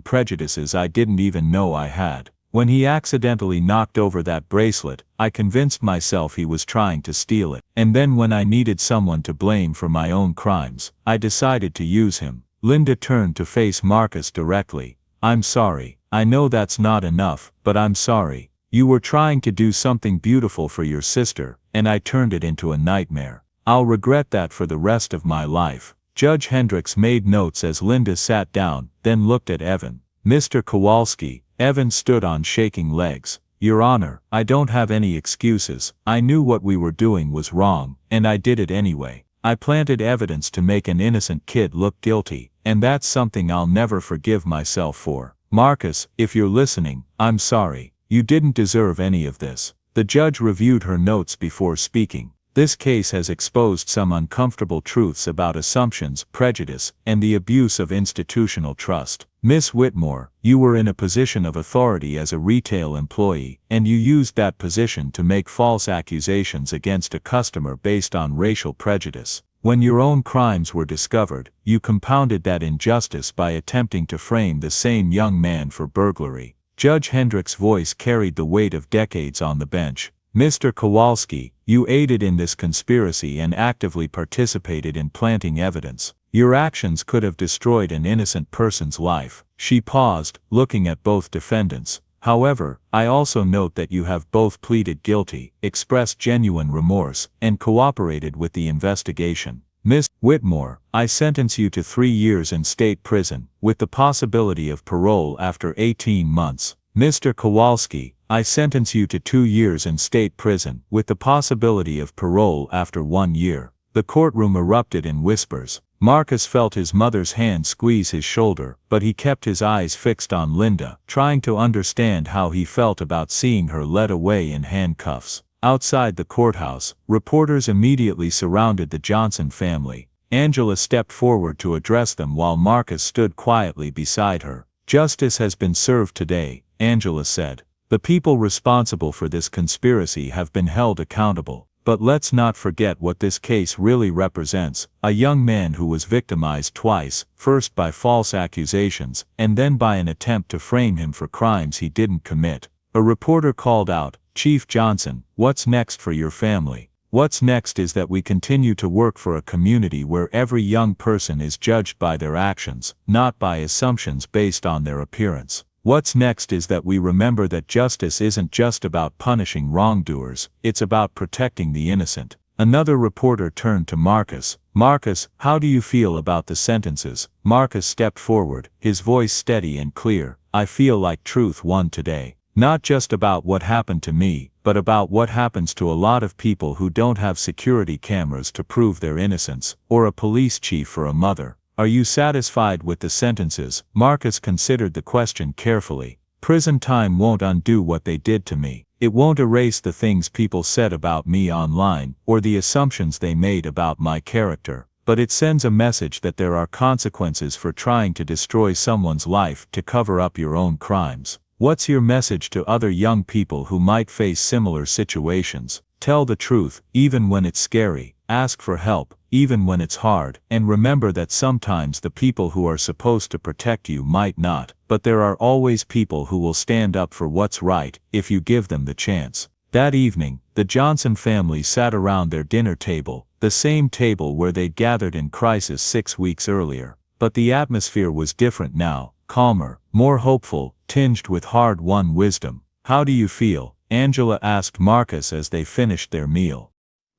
prejudices I didn't even know I had. When he accidentally knocked over that bracelet, I convinced myself he was trying to steal it. And then when I needed someone to blame for my own crimes, I decided to use him. Linda turned to face Marcus directly. I'm sorry. I know that's not enough, but I'm sorry. You were trying to do something beautiful for your sister, and I turned it into a nightmare. I'll regret that for the rest of my life. Judge Hendricks made notes as Linda sat down, then looked at Evan. Mr. Kowalski. Evan stood on shaking legs. Your Honor, I don't have any excuses. I knew what we were doing was wrong, and I did it anyway. I planted evidence to make an innocent kid look guilty, and that's something I'll never forgive myself for. Marcus, if you're listening, I'm sorry. You didn't deserve any of this. The judge reviewed her notes before speaking. This case has exposed some uncomfortable truths about assumptions, prejudice, and the abuse of institutional trust. Miss Whitmore, you were in a position of authority as a retail employee, and you used that position to make false accusations against a customer based on racial prejudice. When your own crimes were discovered, you compounded that injustice by attempting to frame the same young man for burglary. Judge Hendricks' voice carried the weight of decades on the bench. Mr. Kowalski, you aided in this conspiracy and actively participated in planting evidence. Your actions could have destroyed an innocent person's life. She paused, looking at both defendants. However, I also note that you have both pleaded guilty, expressed genuine remorse, and cooperated with the investigation. Miss Whitmore, I sentence you to 3 years in state prison, with the possibility of parole after 18 months. Mr. Kowalski, I sentence you to 2 years in state prison, with the possibility of parole after 1 year. The courtroom erupted in whispers. Marcus felt his mother's hand squeeze his shoulder, but he kept his eyes fixed on Linda, trying to understand how he felt about seeing her led away in handcuffs. Outside the courthouse, reporters immediately surrounded the Johnson family. Angela stepped forward to address them while Marcus stood quietly beside her. Justice has been served today, Angela said. The people responsible for this conspiracy have been held accountable. But let's not forget what this case really represents: a young man who was victimized twice, first by false accusations, and then by an attempt to frame him for crimes he didn't commit. A reporter called out, "Chief Johnson, what's next for your family?" What's next is that we continue to work for a community where every young person is judged by their actions, not by assumptions based on their appearance. What's next is that we remember that justice isn't just about punishing wrongdoers, it's about protecting the innocent. Another reporter turned to Marcus. Marcus, how do you feel about the sentences? Marcus stepped forward, his voice steady and clear. I feel like truth won today. Not just about what happened to me, but about what happens to a lot of people who don't have security cameras to prove their innocence, or a police chief or a mother. Are you satisfied with the sentences? Marcus considered the question carefully. Prison time won't undo what they did to me. It won't erase the things people said about me online, or the assumptions they made about my character. But it sends a message that there are consequences for trying to destroy someone's life to cover up your own crimes. What's your message to other young people who might face similar situations? Tell the truth, even when it's scary. Ask for help, even when it's hard. And remember that sometimes the people who are supposed to protect you might not, but there are always people who will stand up for what's right, if you give them the chance. That evening, the Johnson family sat around their dinner table, the same table where they'd gathered in crisis 6 weeks earlier. But the atmosphere was different now, calmer, more hopeful, tinged with hard-won wisdom. How do you feel? Angela asked Marcus as they finished their meal.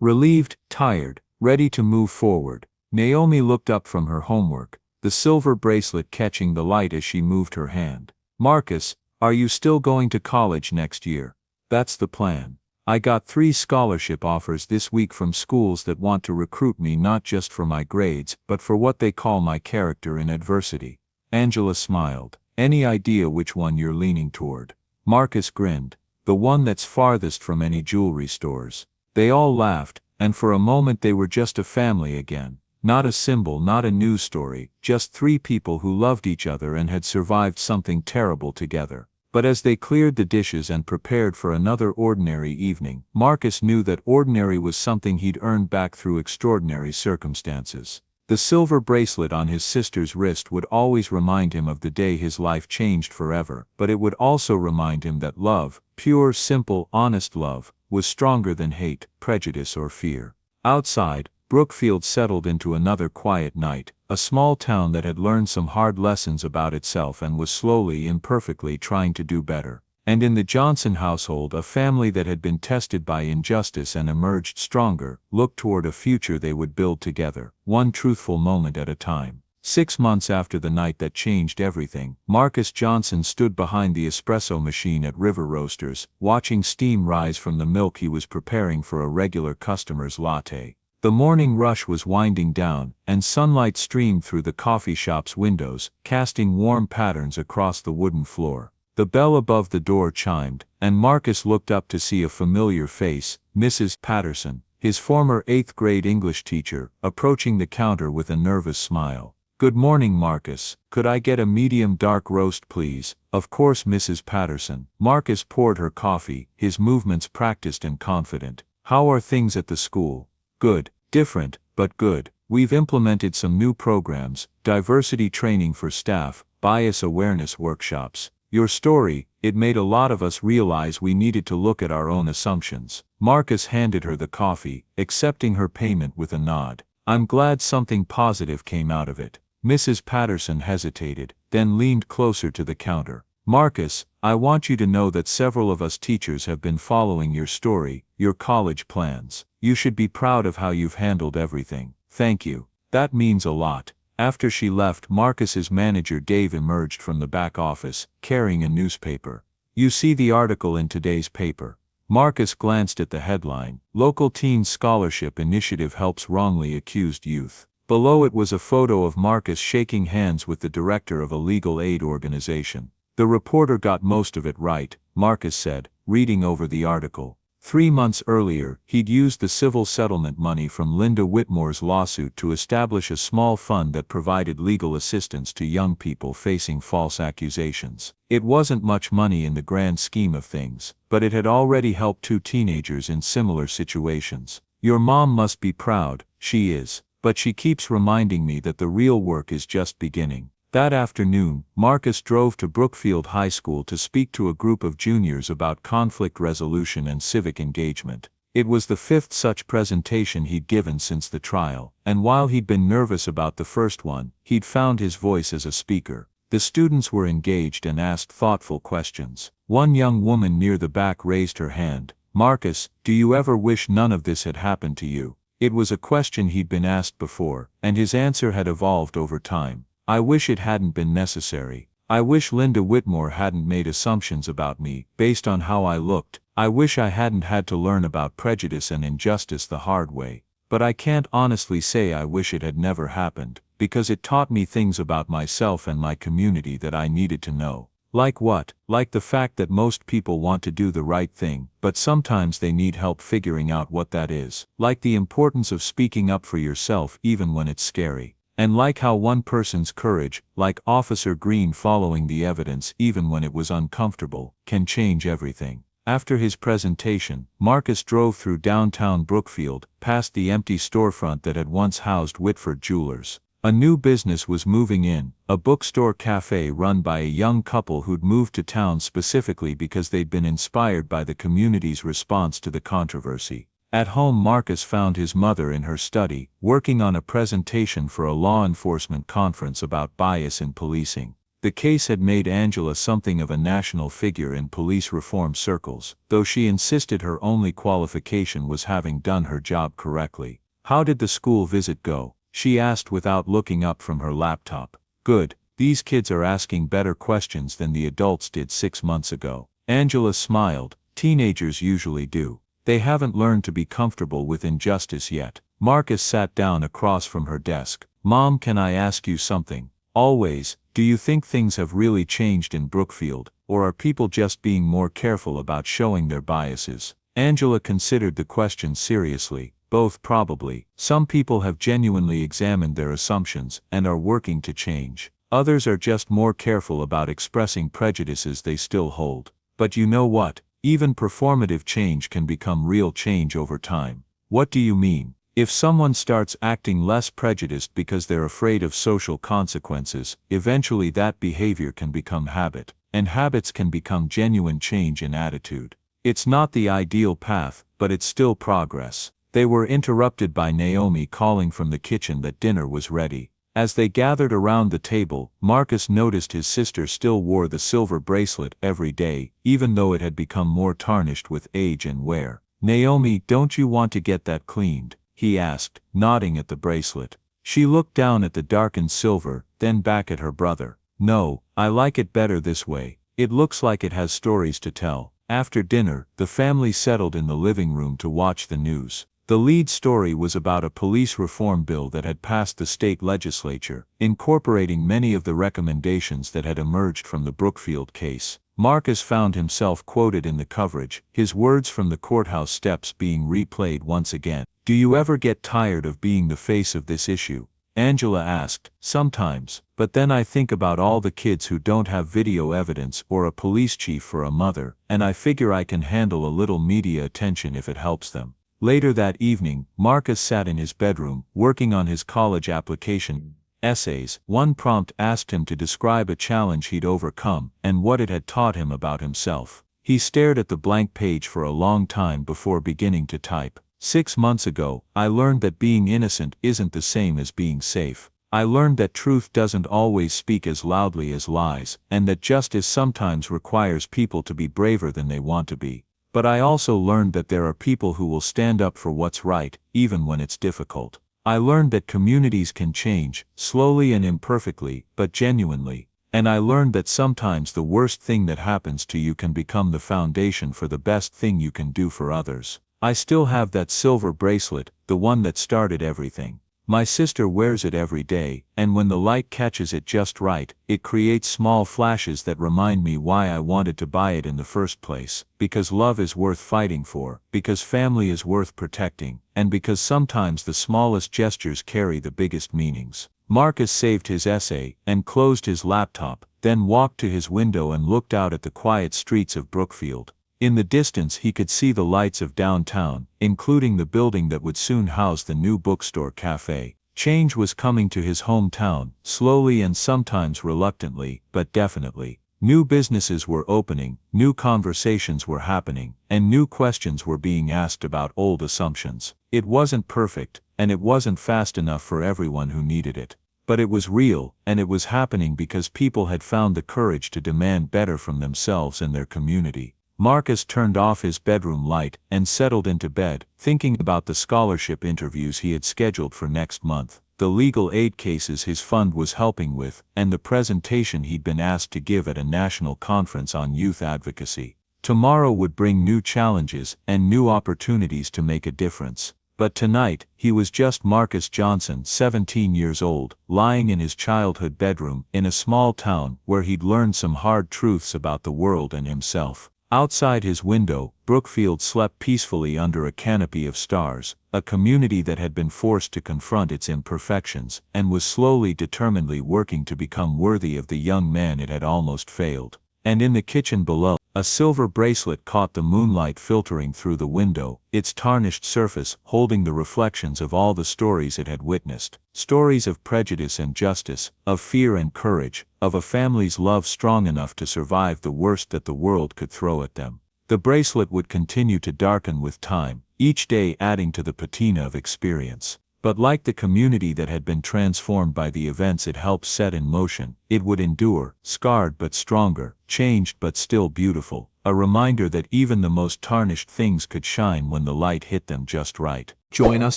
Relieved, tired, ready to move forward. Naomi looked up from her homework, the silver bracelet catching the light as she moved her hand. Marcus, are you still going to college next year? That's the plan. I got 3 scholarship offers this week from schools that want to recruit me not just for my grades, but for what they call my character in adversity. Angela smiled. Any idea which one you're leaning toward? Marcus grinned. The one that's farthest from any jewelry stores. They all laughed, and for a moment they were just a family again. Not a symbol, not a news story, just 3 people who loved each other and had survived something terrible together. But as they cleared the dishes and prepared for another ordinary evening, Marcus knew that ordinary was something he'd earned back through extraordinary circumstances. The silver bracelet on his sister's wrist would always remind him of the day his life changed forever, but it would also remind him that love, pure, simple, honest love, was stronger than hate, prejudice or fear. Outside, Brookfield settled into another quiet night, a small town that had learned some hard lessons about itself and was slowly, imperfectly trying to do better. And in the Johnson household, a family that had been tested by injustice and emerged stronger, looked toward a future they would build together, one truthful moment at a time. 6 months after the night that changed everything, Marcus Johnson stood behind the espresso machine at River Roasters, watching steam rise from the milk he was preparing for a regular customer's latte. The morning rush was winding down, and sunlight streamed through the coffee shop's windows, casting warm patterns across the wooden floor. The bell above the door chimed, and Marcus looked up to see a familiar face, Mrs. Patterson, his former 8th grade English teacher, approaching the counter with a nervous smile. "Good morning, Marcus. Could I get a medium dark roast, please?" "Of course, Mrs. Patterson." Marcus poured her coffee, his movements practiced and confident. "How are things at the school?" "Good. Different, but good. We've implemented some new programs, diversity training for staff, bias awareness workshops. Your story, it made a lot of us realize we needed to look at our own assumptions." Marcus handed her the coffee, accepting her payment with a nod. "I'm glad something positive came out of it." Mrs. Patterson hesitated, then leaned closer to the counter. "Marcus, I want you to know that several of us teachers have been following your story, your college plans. You should be proud of how you've handled everything. Thank you. That means a lot." After she left, Marcus's manager Dave emerged from the back office, carrying a newspaper. "You see the article in today's paper?" Marcus glanced at the headline, "Local Teen Scholarship Initiative Helps Wrongly Accused Youth." Below it was a photo of Marcus shaking hands with the director of a legal aid organization. "The reporter got most of it right," Marcus said, reading over the article. 3 months earlier, he'd used the civil settlement money from Linda Whitmore's lawsuit to establish a small fund that provided legal assistance to young people facing false accusations. It wasn't much money in the grand scheme of things, but it had already helped 2 teenagers in similar situations. "Your mom must be proud." "She is. But she keeps reminding me that the real work is just beginning." That afternoon, Marcus drove to Brookfield High School to speak to a group of juniors about conflict resolution and civic engagement. It was the 5th such presentation he'd given since the trial, and while he'd been nervous about the first one, he'd found his voice as a speaker. The students were engaged and asked thoughtful questions. One young woman near the back raised her hand. "Marcus, do you ever wish none of this had happened to you?" It was a question he'd been asked before, and his answer had evolved over time. I wish it hadn't been necessary. I wish Linda Whitmore hadn't made assumptions about me based on how I looked. I wish I hadn't had to learn about prejudice and injustice the hard way. But I can't honestly say I wish it had never happened, because it taught me things about myself and my community that I needed to know. Like what? Like the fact that most people want to do the right thing, but sometimes they need help figuring out what that is. Like the importance of speaking up for yourself even when it's scary. And like how one person's courage, like Officer Green following the evidence even when it was uncomfortable, can change everything. After his presentation, Marcus drove through downtown Brookfield, past the empty storefront that had once housed Whitford Jewelers. A new business was moving in, a bookstore cafe run by a young couple who'd moved to town specifically because they'd been inspired by the community's response to the controversy. At home, Marcus found his mother in her study, working on a presentation for a law enforcement conference about bias in policing. The case had made Angela something of a national figure in police reform circles, though she insisted her only qualification was having done her job correctly. How did the school visit go? She asked without looking up from her laptop. Good, these kids are asking better questions than the adults did 6 months ago. Angela smiled. Teenagers usually do. They haven't learned to be comfortable with injustice yet. Marcus sat down across from her desk. Mom, can I ask you something? Always. Do you think things have really changed in Brookfield, or are people just being more careful about showing their biases? Angela considered the question seriously. Both probably. Some people have genuinely examined their assumptions and are working to change. Others are just more careful about expressing prejudices they still hold. But you know what? Even performative change can become real change over time. What do you mean? If someone starts acting less prejudiced because they're afraid of social consequences, eventually that behavior can become habit, and habits can become genuine change in attitude. It's not the ideal path, but it's still progress. They were interrupted by Naomi calling from the kitchen that dinner was ready. As they gathered around the table, Marcus noticed his sister still wore the silver bracelet every day, even though it had become more tarnished with age and wear. Naomi, don't you want to get that cleaned? He asked, nodding at the bracelet. She looked down at the darkened silver, then back at her brother. No, I like it better this way. It looks like it has stories to tell. After dinner, the family settled in the living room to watch the news. The lead story was about a police reform bill that had passed the state legislature, incorporating many of the recommendations that had emerged from the Brookfield case. Marcus found himself quoted in the coverage, his words from the courthouse steps being replayed once again. Do you ever get tired of being the face of this issue? Angela asked. Sometimes, but then I think about all the kids who don't have video evidence or a police chief for a mother, and I figure I can handle a little media attention if it helps them. Later that evening, Marcus sat in his bedroom, working on his college application essays. One prompt asked him to describe a challenge he'd overcome and what it had taught him about himself. He stared at the blank page for a long time before beginning to type. 6 months ago, I learned that being innocent isn't the same as being safe. I learned that truth doesn't always speak as loudly as lies, and that justice sometimes requires people to be braver than they want to be. But I also learned that there are people who will stand up for what's right, even when it's difficult. I learned that communities can change, slowly and imperfectly, but genuinely. And I learned that sometimes the worst thing that happens to you can become the foundation for the best thing you can do for others. I still have that silver bracelet, the one that started everything. My sister wears it every day, and when the light catches it just right, it creates small flashes that remind me why I wanted to buy it in the first place. Because love is worth fighting for, because family is worth protecting, and because sometimes the smallest gestures carry the biggest meanings. Marcus saved his essay, and closed his laptop, then walked to his window and looked out at the quiet streets of Brookfield. In the distance he could see the lights of downtown, including the building that would soon house the new bookstore cafe. Change was coming to his hometown, slowly and sometimes reluctantly, but definitely. New businesses were opening, new conversations were happening, and new questions were being asked about old assumptions. It wasn't perfect, and it wasn't fast enough for everyone who needed it. But it was real, and it was happening because people had found the courage to demand better from themselves and their community. Marcus turned off his bedroom light and settled into bed, thinking about the scholarship interviews he had scheduled for next month, the legal aid cases his fund was helping with, and the presentation he'd been asked to give at a national conference on youth advocacy. Tomorrow would bring new challenges and new opportunities to make a difference. But tonight, he was just Marcus Johnson, 17 years old, lying in his childhood bedroom in a small town where he'd learned some hard truths about the world and himself. Outside his window, Brookfield slept peacefully under a canopy of stars, a community that had been forced to confront its imperfections and was slowly determinedly working to become worthy of the young man it had almost failed. And in the kitchen below, a silver bracelet caught the moonlight filtering through the window, its tarnished surface holding the reflections of all the stories it had witnessed. Stories of prejudice and justice, of fear and courage, of a family's love strong enough to survive the worst that the world could throw at them. The bracelet would continue to darken with time, each day adding to the patina of experience. But like the community that had been transformed by the events it helped set in motion, it would endure, scarred but stronger, changed but still beautiful, a reminder that even the most tarnished things could shine when the light hit them just right. Join us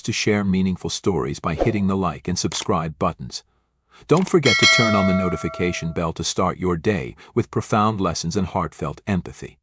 to share meaningful stories by hitting the like and subscribe buttons. Don't forget to turn on the notification bell to start your day with profound lessons and heartfelt empathy.